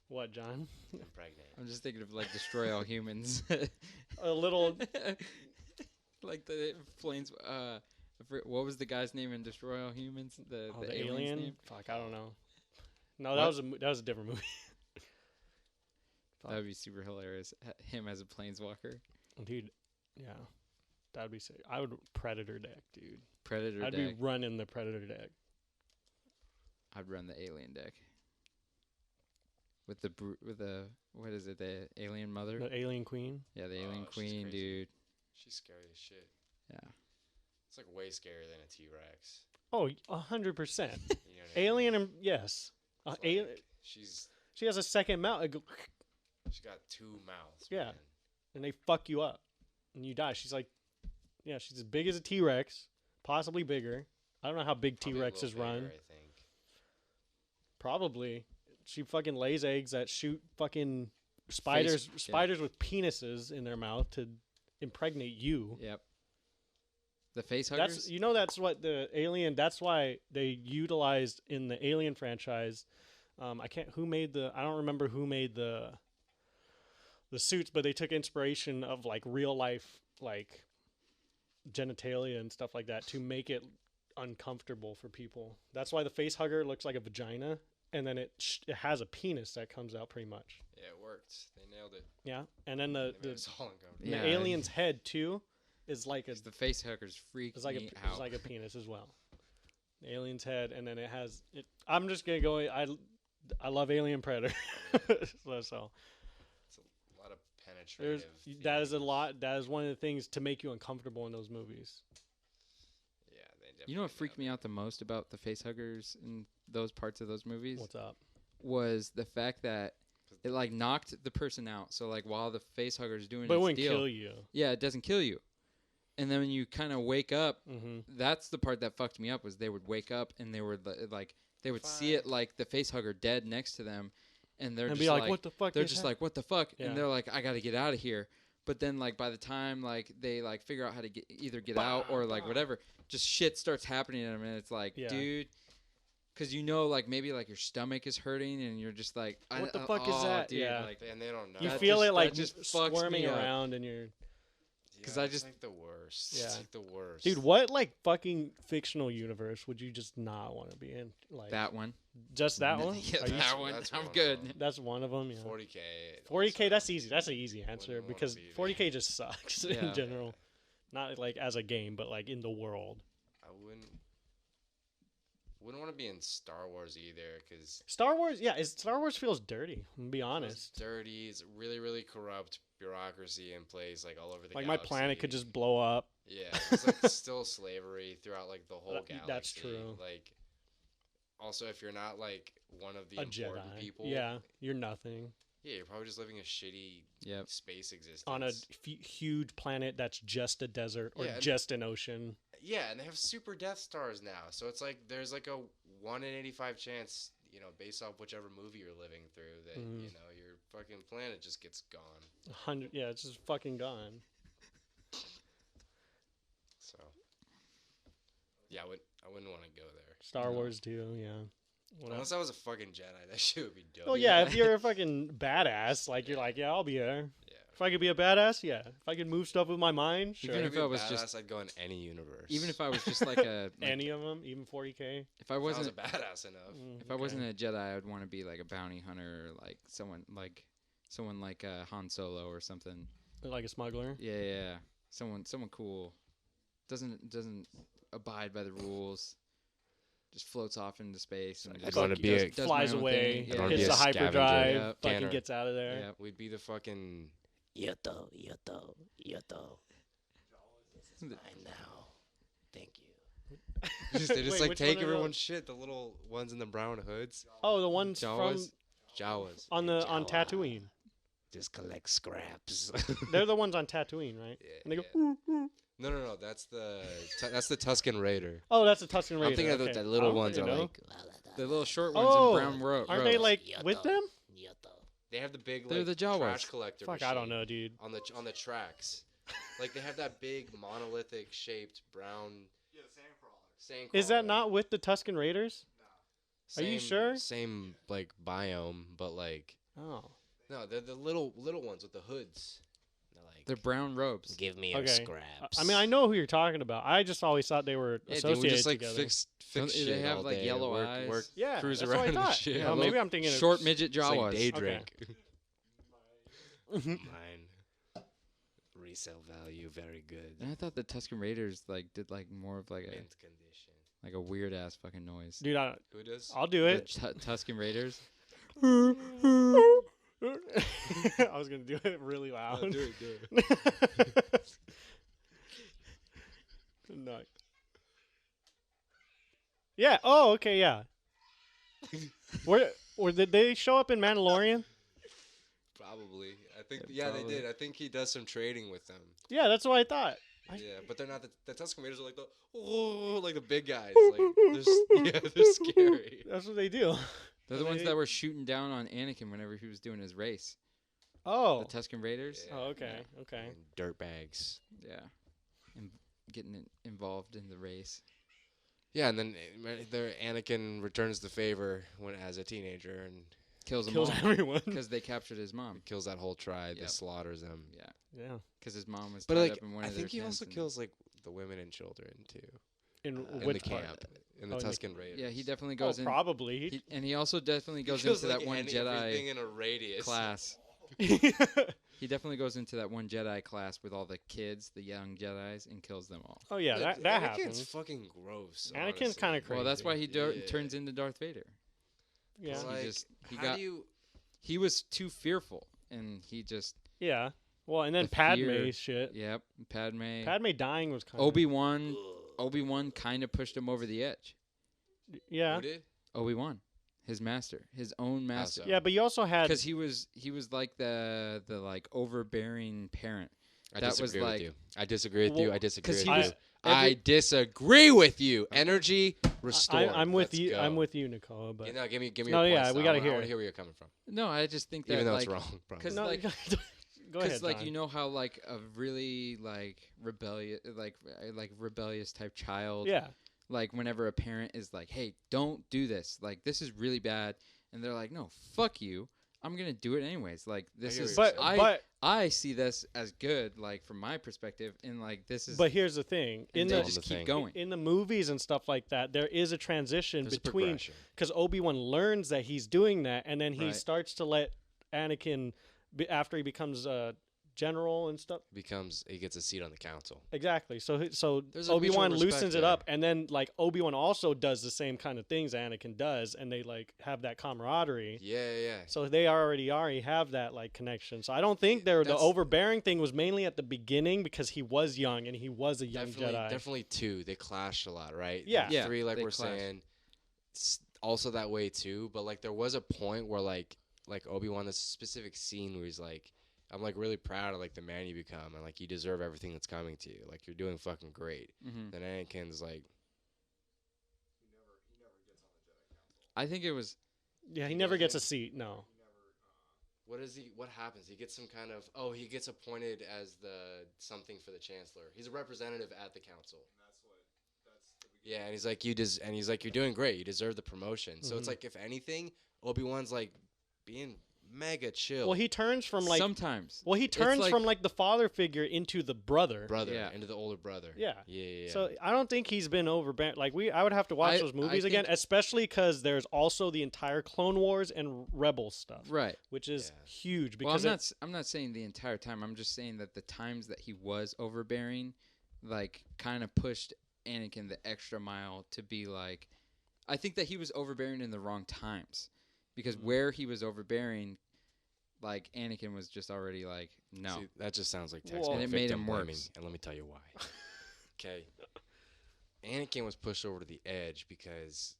What, John? Impregnate. I'm just thinking of like destroy all humans. A little. like the planes. What was the guy's name in Destroy All Humans? The alien's alien. name? Fuck, I don't know. No, What? that was a different movie. That would be super hilarious. Him as a planeswalker. Dude, yeah, that'd be sick. I would Predator deck, dude. Predator I'd deck. be running the Predator deck. I'd run the alien deck. With the what is it? The alien mother? The Alien Queen. Yeah, the alien Oh, she's queen, crazy. dude. She's scary as shit. Yeah. It's like way scarier than a T-Rex. Oh, 100%. You know what I Alien and yes, mean? It's alien. like, she's She has a second mouth, she got two mouths. Yeah. man. and they fuck you up, and you die. She's like, yeah, she's as big as a T-Rex, possibly bigger. I don't know how big Probably a T-Rexes little run. bigger, I think. Probably. She fucking lays eggs that shoot fucking spiders yeah. spiders with penises in their mouth to impregnate you. Yep. The face huggers. That's what the Alien. That's why they utilized in the Alien franchise. I don't remember who made the suits, but they took inspiration of like real life like genitalia and stuff like that to make it uncomfortable for people. That's why the face hugger looks like a vagina, and then it has a penis that comes out pretty much. Yeah, it worked. They nailed it. Yeah, and then They made the us all uncomfortable. the Yeah. alien's head too is like a 'Cause the face huggers freak it's like me it's out. like a penis as well. The alien's head, and then it has it. I'm just gonna go. I love Alien Predator. so It's a lot of penetrative. that is a themes. lot. That is one of the things to make you uncomfortable in those movies. Yeah, they definitely. You know what freaked me out the most about the face huggers in those parts of those movies What's up? was the fact that it like knocked the person out. So like while the face hugger's doing But it its wouldn't deal, kill you. yeah, it doesn't kill you. And then when you kind of wake up, Mm-hmm. that's the part that fucked me up was they would wake up and they were like they would see it like the face hugger dead next to them, and they're And just be like, "What the fuck?" they're just just like, what the fuck? Yeah. And they're like, I got to get out of here. But then like by the time like they like figure out how to either get out or like whatever, just shit starts happening to them, and it's like, Yeah. dude, because like maybe like your stomach is hurting and you're just like, What the fuck is oh, that? dude, Yeah. like, And they don't know. you That feel just- it like that just fucks squirming me up. around, and you're. Because Yeah, I it's just- like the worst. Yeah. It's like the worst. Dude, what like fucking fictional universe would you just not want to be in? Like that one. just that one? Yeah, Are you that s- one. That's I'm one good. of them. That's one of them. Yeah. 40K. 40K. also. That's easy. That's an easy answer Wouldn't wanna because be there. 40K just sucks Yeah. in general. Not like as a game, but like in the world. I wouldn't. wouldn't want to be in Star Wars either, because Star Wars, yeah, Star Wars feels dirty. I'm gonna be it's honest. dirty. It's really, really corrupt bureaucracy in place, like all over the Like my galaxy. planet could just blow up. Yeah, it's like still slavery throughout like the whole galaxy. That's true. Like, also if you're not like one of the A important Jedi. people, Yeah, you're nothing yeah, you're probably just living a shitty Yep. space existence on a huge planet that's just a desert or Yeah, and- just an ocean. Yeah, and they have super Death Stars now, so it's like there's like a 1 in 85 chance, you know, based off whichever movie you're living through, that Mhm. you know your fucking planet just gets gone. 100, yeah, it's just fucking gone. So, yeah, I wouldn't want to go there. Star No. Wars too, yeah. What Unless I was a fucking Jedi, that shit would be dope. Well, yeah, if you're a fucking badass, like you're like, yeah, I'll be there. Yeah. If I could be a badass, yeah. If I could move stuff with my mind, sure. Even If if I I was badass, just- I'd go in any universe. Even if I was just like a like, Any of them, even 40K. if I if I was wasn't a badass enough. if I wasn't a Jedi, I would want to be like a bounty hunter, or like someone like Han Solo or something. Like a smuggler. Yeah. Someone cool. Doesn't abide by the rules. Just floats off into space and I'd just wanna be a- does my Flies own away, thing. I'd wanna hits be a the scavenger. hyperdrive, Yeah. fucking Scanner. gets out of there. Yep. We'd be the fucking. Yoto, Yoto, Yoto. I know. Thank you. they just Wait, like which take one are everyone's shit. The little ones in the brown hoods. Oh, the ones Jawas. Jawas. from on Jawa. Tatooine. Just collect scraps. They're the ones on Tatooine, right? Yeah, And they go, yeah. "Ooh, ooh." No. That's the Tuscan Raider. Oh, that's a Tuscan Raider. I'm thinking of okay. the little I don't ones really are know. like The little short ones Oh, in brown Aren't they robes. like Yoto, with them? Yoto. they have the big They're like the Jawas. trash collector. Fuck, I don't machine know, dude. on the tracks. Like they have that big monolithic shaped brown. Sand Is that crawler. not with the Tuscan Raiders? Are you sure? Same like biome, but like Oh. no, they're the little ones with the hoods. They're like They're brown robes. Give me your Okay. scraps. I mean, I know who you're talking about. I just always thought they were yeah, dude, associated we just like together. fix Don't shit they have, all like, day, yellow work, eyes? Work, Yeah, cruise that's around what I and thought. shit. Yeah, Yeah, maybe little I'm thinking of short midget It's like Jawas. day Okay. drink. Mine. Resale value, very good. And I thought the Tuscan Raiders like did like more of like Mint condition. a weird ass fucking noise. Dude, Who does? I'll do The it. Tuscan Raiders. I was gonna do it really loud. Oh, do it. No. Yeah. Oh, okay. Yeah. Where did they show up in Mandalorian? Probably. I think. Yeah, Yeah, probably. they did. I think he does some trading with them. Yeah, that's what I thought. Yeah, but they're not the Tuscan Raiders are like like the big guys. Like they're scary. That's what they do. They're the Are ones they- that were shooting down on Anakin whenever he was doing his race. Oh. The Tuscan Raiders. Yeah. Oh, okay. Okay. And dirt bags. Yeah. And involved in the race. Yeah, and then their Anakin returns the favor when as a teenager and Kills them Kills all everyone. because they captured his mom. kills that whole tribe. Yep. Slaughters them. Yeah. Yeah. Because his mom was But tied like, up in one I of their think he tents also and- kills like the women and children too In in which the part? camp in the Oh, in the- Tuscan Raiders. Yeah, he definitely Oh, goes in. probably. And he also definitely He goes kills, into like, that one everything Jedi in a radius. class. He definitely goes into that one Jedi class with all the kids, the young Jedis, and kills them all. Oh yeah, that Anakin's happens. fucking gross. Anakin's honestly. kinda crazy. Well, that's why he Yeah. turns into Darth Vader. Yeah. It's He like, just- he how got- do you? He was too fearful, and he just Yeah. Well, and then The Padme fear. shit. yep. Padme, Padme dying was kind Obi-Wan kind of pushed him over the edge. Yeah. Who did? Obi-Wan, his master, his own master. so? Yeah, but you also had Because he was like the like overbearing parent. I That was disagree like- with you. I disagree with you. Well, I disagree 'cause with he you. was I every- disagree with you. Energy restored. I'm with Let's you. go. I'm with you, Nicola. But You know, give me No, your yeah, points. we I gotta wanna- hear I want it. to hear where you're coming from, No, I just think that even though like it's wrong. Probably. 'cause no, like- go ahead. like Don. you know how like a really like rebellious type child. Yeah. Like whenever a parent is like, "Hey, don't do this. Like this is really bad," and they're like, "No, fuck you. I'm gonna do it anyways." Like this hear is. what But you're saying. I see this as good, like from my perspective, and like this is. But here's the thing: in and the they the just thing. keep going. in the movies and stuff like that, there is a transition There's a between progression. because Obi-Wan learns that he's doing that, and then he Right. starts to let Anakin, after he becomes general and stuff. He gets a seat on the council. Exactly. So There's a Obi-Wan mutual respect loosens it there. up, and then like Obi-Wan also does the same kind of things Anakin does, and they like have that camaraderie. Yeah. So they already have that like connection. So I don't think the That's- overbearing thing was mainly at the beginning because he was young and he was a young Jedi. Definitely 2. They clashed a lot, right? Yeah. And Yeah, 3, like they we're clashed. saying, also that way too. But like there was a point where like Obi-Wan, this specific scene where he's like, I'm like really proud of like the man you become, and like you deserve everything that's coming to you. Like you're doing fucking great. Mm-hmm. Then Anakin's like, I think it was. Yeah, he never gets a seat. No. what is he? What happens? He gets some kind of he gets appointed as the something for the chancellor. He's a representative at the council. Yeah, and he's like you're doing great. You deserve the promotion. So it's Mhm. like if anything, Obi-Wan's like being mega chill. Well, he turns from like sometimes. he turns like- from like the father figure into the brother. brother Yeah. into the older brother. Yeah. Yeah. So I don't think he's been overbearing. Like I would have to watch I- those I movies again, think- especially because there's also the entire Clone Wars and Rebel stuff, Right. which is Yeah. huge. Well, Because I'm not saying the entire time. I'm just saying that the times that he was overbearing, like, kind of pushed Anakin the extra mile to be like. I think that he was overbearing in the wrong times, because where he was overbearing, like Anakin was just already like no. See, that just sounds like Whoa. textbook And it made victim him blaming, worse. and let me tell you why. Okay. Anakin was pushed over to the edge because,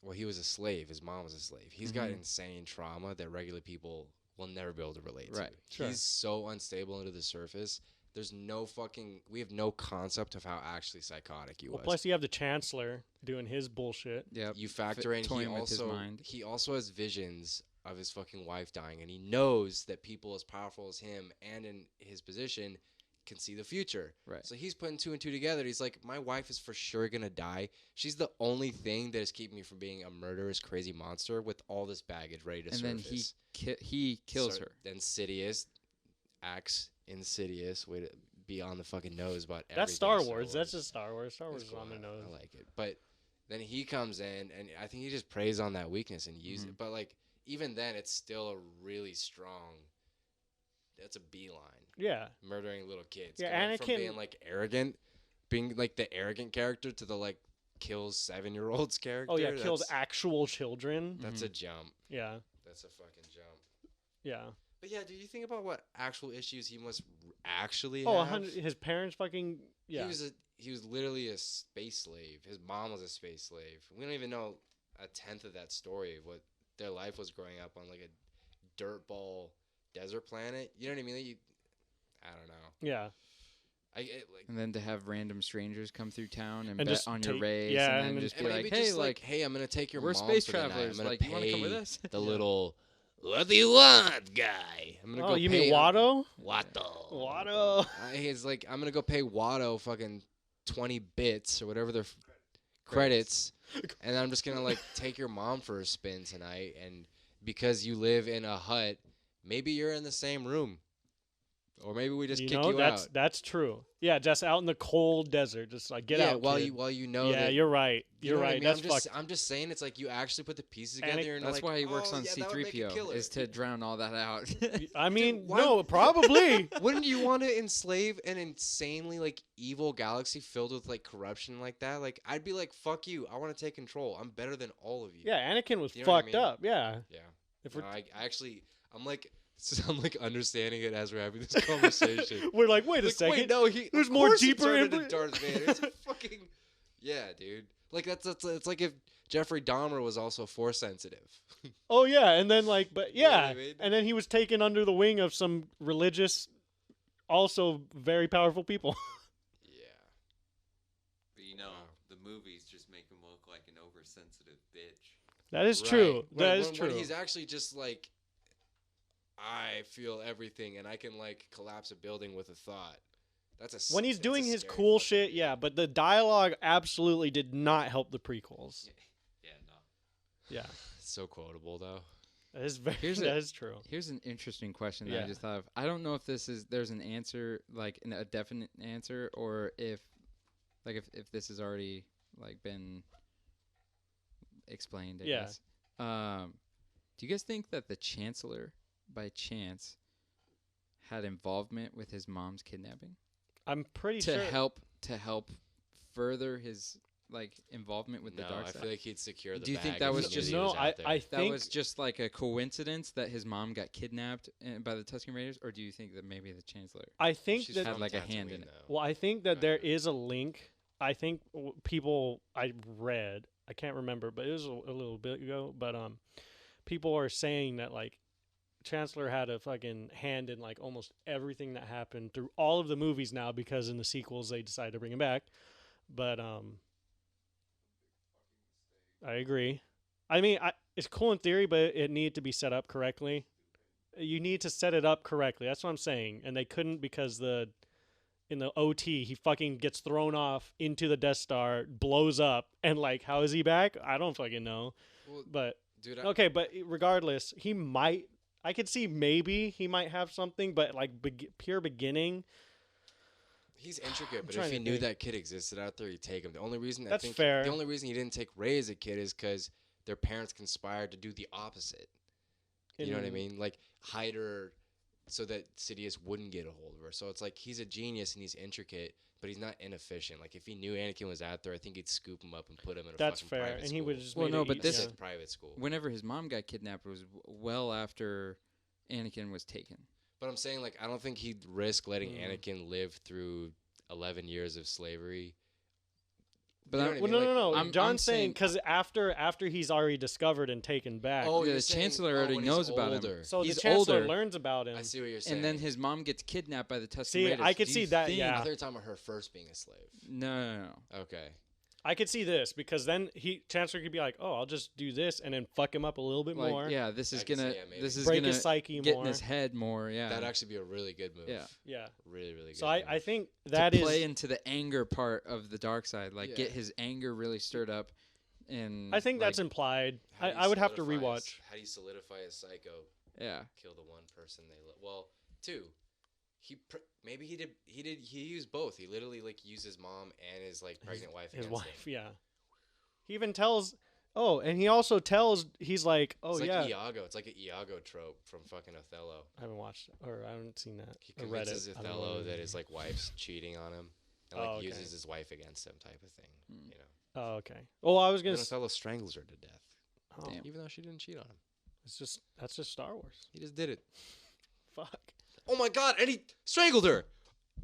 well, he was a slave. His mom was a slave. He's got Mhm. insane trauma that regular people will never be able to relate Right. to. Sure. He's so unstable under the surface. There's we have no concept of how actually psychotic he well, was. plus you have the Chancellor doing his bullshit. Yep. You factor in toying with his mind. he also has visions of his fucking wife dying, and he knows that people as powerful as him and in his position can see the future. Right. So he's putting 2 and 2 together. He's like, my wife is for sure gonna die. She's the only thing that is keeping me from being a murderous, crazy monster with all this baggage ready to And then surface. he kills her. Then Sidious acts insidious, way to be on the fucking nose about everything. That's Star Star Wars. That's just Star Wars. Star Wars It's is on cool. the nose. I like it. But then he comes in, and I think he just preys on that weakness and uses Mm-hmm. it. But, like, even then, it's still a really strong. That's a beeline. Yeah. Murdering little kids. Yeah, Going from Anakin- being, like, arrogant, being, like, the arrogant character to the, like, kills 7-year-olds character. Oh yeah, kills That's, actual children. that's a jump. Yeah. That's a fucking jump. Yeah. But, yeah, do you think about what actual issues he must actually Oh, have? his parents fucking yeah. He was literally a space slave. His mom was a space slave. We don't even know a tenth of that story of what their life was growing up on, like a dirtball desert planet. You know what I mean? I don't know. Yeah. And then to have random strangers come through town and And bet just on your take- race, yeah, and then and just be and like, maybe hey, just like, hey, I'm gonna take your we're mom space for the night. travelers. I'm gonna Like, you want to come pay with us? the little. What do you want, guy? I'm gonna Oh, go you pay mean Watto? Watto. Watto. He's like, I'm gonna go pay Watto fucking 20 bits or whatever their credits, and I'm just gonna like take your mom for a spin tonight. And because you live in a hut, maybe you're in the same room, or maybe we just You kick know, you that's out. that's true. Yeah, just out in the cold desert, just like get out. while kid. you know yeah, that. you're right. You You're know what I right. mean? That's I'm just, fucked. I'm just saying, it's like you actually put the pieces And together, and That's like, why he works oh, on yeah, that would make a C-3PO, killer. is to drown all that out. I mean, why- no, probably. Wouldn't you want to enslave an insanely like evil galaxy filled with like corruption like that? Like I'd be like, fuck you. I want to take control. I'm better than all of you. Yeah, Anakin was You know what I fucked mean? up. Yeah. Yeah. If No, we're I actually, I'm like understanding it as we're having this conversation. we're like, wait a Like, second. wait, no, There's of more course he deeper turned impli- into Darth Vader. It's a fucking, yeah, dude. Like that's it's like if Jeffrey Dahmer was also force sensitive. Oh yeah, and then like, but You know what yeah, I mean? and then he was taken under the wing of some religious, also very powerful people. Yeah. But you know, Wow. the movies just make him look like an oversensitive bitch. That is Right. true. When- That is when- true. When he's actually just like, I feel everything, and I can like collapse a building with a thought. When he's it's a doing his scary cool fucking shit, thing. yeah, but the dialogue absolutely did not help the prequels. Yeah, no. Yeah, It's so quotable though. that is very. Here's that a- is true. Here's an interesting question that Yeah. I just thought of. I don't know if there's an answer, like a definite answer, or if this has already like been explained. I Yeah. guess. Do you guys think that the Chancellor, by chance, had involvement with his mom's kidnapping I'm pretty to sure. help further his like involvement with the No, dark I side? feel like he'd secure the Do you think bag that if was he knew just- he no, was out there. I That think was just like a coincidence that his mom got kidnapped by the Tusken Raiders, or do you think that maybe the Chancellor? I think She's that had from like a hand in Tatooine, it. though. well, I think that there Kinda. is a link. I think people I read, I can't remember, but it was a little bit ago. But people are saying that like Chancellor had a fucking hand in like almost everything that happened through all of the movies now because in the sequels they decided to bring him back. But I agree. I mean, it's cool in theory, but it needed to be set up correctly. You need to set it up correctly. That's what I'm saying. And they couldn't because in the OT he fucking gets thrown off into the Death Star, blows up, and like how is he back? I don't fucking know. Well, But dude, okay, but regardless, he might. I could see maybe he might have something, but like pure beginning. he's intricate, but trying if he to knew think. that kid existed out there, he'd take him. The only reason That's I think fair. the only reason he didn't take Rey as a kid is because their parents conspired to do the opposite. You know what I in- mean? Like hide her so that Sidious wouldn't get a hold of her. So it's like he's a genius and he's intricate, but he's not inefficient. Like if he knew Anakin was out there, I think he'd scoop him up and put him in a That's fucking fair, private and school. he would just. Well, made no, it but easy, this- yeah. Sick private school. Whenever his mom got kidnapped, it was well after Anakin was taken. But I'm saying like I don't think he'd risk letting Mm. Anakin live through 11 years of slavery. But You know I- what I Well, mean? no, Like, no, no. I'm John's saying saying- because after he's already discovered and taken back. Oh, Yeah, you're the saying, Chancellor oh, already when he's knows about him. older. So he's the Chancellor older. learns about him. I see what you're saying. And then his mom gets kidnapped by the Tusken See, Raiders. I could Do see you that, think- I yeah. thought you were talking about her first being a slave. No. Okay. I could see this because then Chancellor could be like, "Oh, I'll just do this and then fuck him up a little bit Like, more, yeah, this is I can see gonna it, maybe. this is break gonna his psyche get more." in his head more. Yeah. That'd actually be a really good move. Yeah. Yeah. Really, really good. So I move. think to that is. play into the anger part of the dark side, like get Yeah. his anger really stirred up. And I think like, that's implied. How do you I would have to solidify rewatch. How do you solidify a psycho? yeah. Kill the one person they love. Well, two. Maybe he used both. He literally like used his mom and his like pregnant wife. His against wife, him. yeah. He even tells. Oh, and he also tells. He's like, "Oh It's like yeah." Iago. It's like an Iago trope from fucking Othello. I haven't watched or I haven't seen that. He or read convinces it. I don't know Othello what it that is. his like wife's cheating on him, and like Oh, okay. uses his wife against him, type of thing. Hmm. You know. Oh, okay. Well, I was Then gonna. Othello strangles her to death, Oh, Damn. even though she didn't cheat on him. that's just Star Wars. He just did it. Fuck. Oh my god! And he strangled her.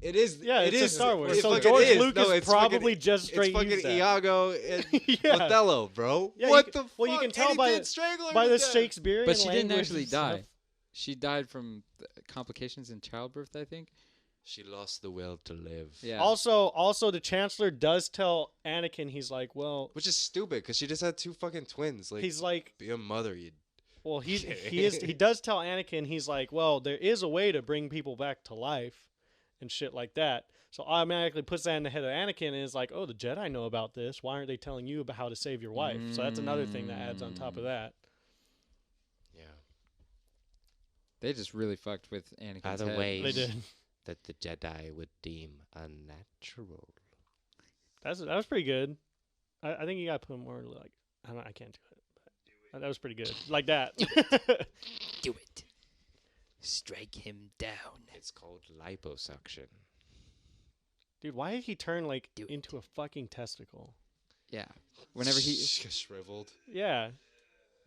It is. Yeah, it it's is a Star Wars. it So fucking George is. Lucas No, it's probably fucking, just straight it's fucking used that. Iago and Yeah. Othello, bro. Yeah, what you the can- fuck? well, you can tell And he by did the- strangle her By to the death. Shakespearean But she didn't language actually and die. stuff. She died from complications in childbirth, I think. She lost the will to live. Yeah. Also, the Chancellor does tell Anakin, he's like, well, Which is stupid because she just had two fucking twins. Like, he's like, be a mother, you. well, he does tell Anakin, he's like, well, there is a way to bring people back to life, and shit like that. So automatically puts that in the head of Anakin and is like, oh, the Jedi know about this. Why aren't they telling you about how to save your wife? So that's another thing that adds on top of that. Yeah. They just really fucked with Anakin's By the head. way, They did. that the Jedi would deem unnatural. That was pretty good. I think you got to put more like I can't do it. But that was pretty good. Like that. Do it. Strike him down. It's called liposuction. Dude, why did he turn like Do it. into a fucking testicle? Yeah. Whenever he shriveled. Yeah.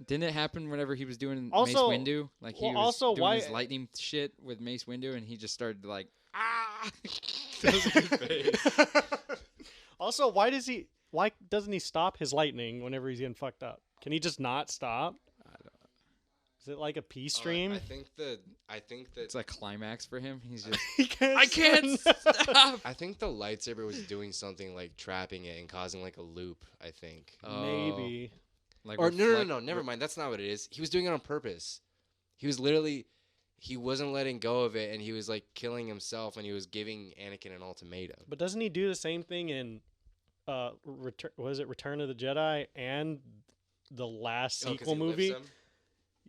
didn't it happen whenever he was doing Also- Mace Windu? Like he well, was also, doing why- his lightning shit with Mace Windu, and he just started like Also, why doesn't he stop his lightning whenever he's getting fucked up? Can he just not stop? Is it like a pee stream? I think that. it's a climax for him. He's just He can't I can't stop. I think the lightsaber was doing something like trapping it and causing like a loop. I think. Maybe. Like Or no, reflect- never mind. That's not what it is. He was doing it on purpose. He was literally, he wasn't letting go of it, and he was like killing himself, and he was giving Anakin an ultimatum. But doesn't he do the same thing in Return of the Jedi and the last Oh, 'cause sequel he lifts movie? him?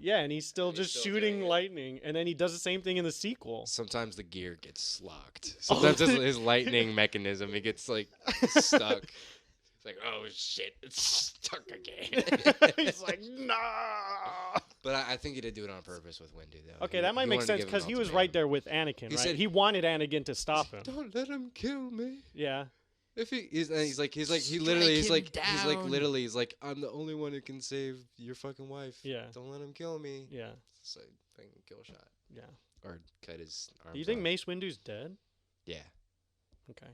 Yeah, and he's still And he's just still shooting doing it. lightning, and then he does the same thing in the sequel. Sometimes the gear gets locked. Sometimes his lightning mechanism, it gets like stuck. It's like, oh shit, it's stuck again. He's like, nah. But I think he did do it on purpose with Windu, though. Okay, He- that might he make wanted to sense give him because an he was ultimatum. right there with Anakin, He right? said- He wanted Anakin to stop him. Don't let him kill me. Yeah. If he's like he Strike literally him he's down. literally I'm the only one who can save your fucking wife. Yeah. Don't let him kill me. Yeah. It's like fucking kill shot Yeah. or cut his arms. Do you think off. Mace Windu's dead? Yeah. Okay.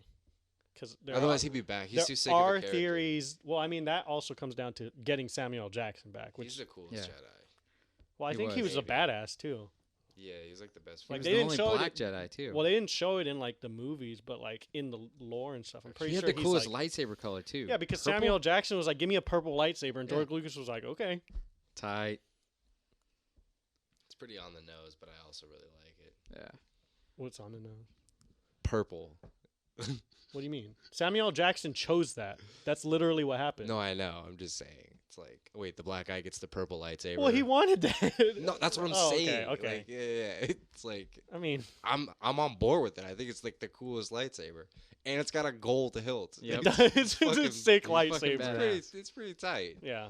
Because Otherwise he'd be back. He's there too sick are of a character. theories. Well, I mean that also comes down to getting Samuel L. Jackson back, which He's the coolest Yeah. Jedi. well, I he think he was. was a badass too. Yeah, he's like the best. He Like, was they the didn't only show it black Jedi too. Well, they didn't show it in like the movies, but like in the lore and stuff. I'm pretty he had sure the he's coolest like, lightsaber color too. yeah, because Purple? Samuel L. Jackson was like, "Give me a purple lightsaber," and Yeah. George Lucas was like, "Okay." Tight. It's pretty on the nose, but I also really like it. Yeah. What's on the nose? Purple. What do you mean? Samuel L. Jackson chose that. That's literally what happened. No, I know. I'm just saying. It's like, wait, the black guy gets the purple lightsaber. Well, he wanted that. No, that's what I'm Oh, saying. Okay. Like, yeah. It's like I mean, I'm on board with it. I think it's like the coolest lightsaber, and it's got a gold hilt. Yep. it's a fucking- sick he's fucking lightsaber. badass. It's pretty tight. Yeah.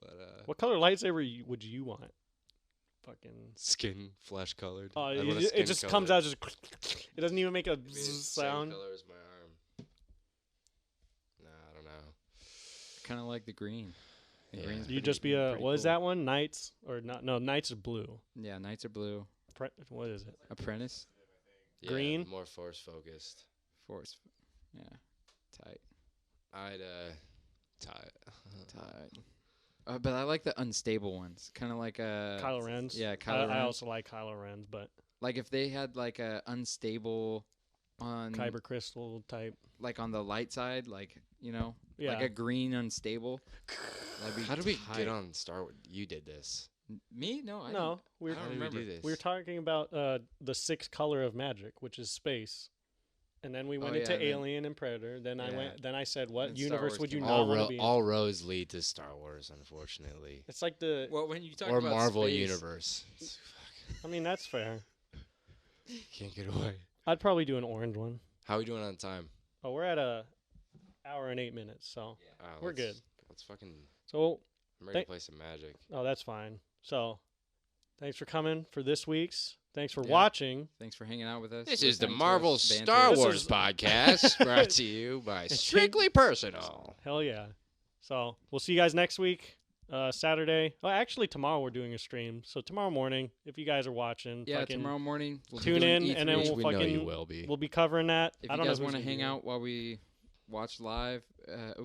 But What color lightsaber would you want? Fucking. skin flesh colored. Oh, I want a it skin just color. comes out just. It doesn't even make a I mean, it's the same sound. color as my arm. Nah, I don't know. Kind of like the green. The Yeah. green's You pretty- just be a pretty what is cool. that one? Knights or not? No, Knights are blue. Yeah, knights are blue. What is it? Apprentice, Yeah, Green? more force focused. force. Yeah, tight, I'd tie. tight. But I like the unstable ones. Kind of like Kylo Ren's. Yeah, Kylo Ren. I also like Kylo Ren's, but Like if they had like a unstable on Kyber crystal type. like on the light side, like Yeah. like a green unstable. That'd be How did we tight. get on Star Wars? You did this. Me? No, I No, we How were did we remember. do this? we were talking about the sixth color of magic, which is space. And then we went yeah, into then- Alien and Predator. Then Yeah. I said, what Then Star universe Wars would you came not all, want to be in? all roads lead to Star Wars, unfortunately, It's like the Well, when you talk or about Marvel space, universe. I mean, that's fair. Can't get away. I'd probably do an orange one. How are we doing on time? Oh, we're at a hour and 8 minutes, so We're let's- good. Let's fucking. so I'm ready Thank- to play some Magic. oh, that's fine. So, thanks for coming for this week's. Thanks for Yeah. watching. Thanks for hanging out with us. This is the listening to Marvel us banter. Star This Wars is- podcast, brought to you by Strictly Personal. Hell yeah. So, we'll see you guys next week, Saturday. Well, actually, tomorrow we're doing a stream. So, tomorrow morning, if you guys are watching, Yeah, fucking tomorrow morning we'll be tune doing in, E3. and then Which we'll we know you fucking will be. we'll be covering that. If I you don't know guys who's want to gonna be hang there. out while we watch live,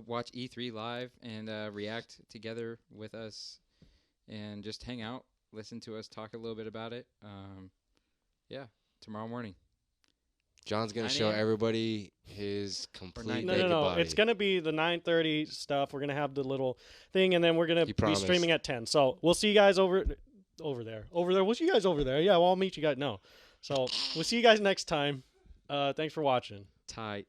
watch E3 live, and react together with us, and just hang out, listen to us talk a little bit about it. Yeah, tomorrow morning. John's gonna 9 show a.m. everybody his complete nine- No, naked no, no. body. It's gonna be the 9:30 stuff. We're gonna have the little thing, and then we're gonna He be streaming at 10. So we'll see you guys over there. We'll see you guys over there. Yeah, well, I'll meet you guys. No. So we'll see you guys next time. Thanks for watching. Tight.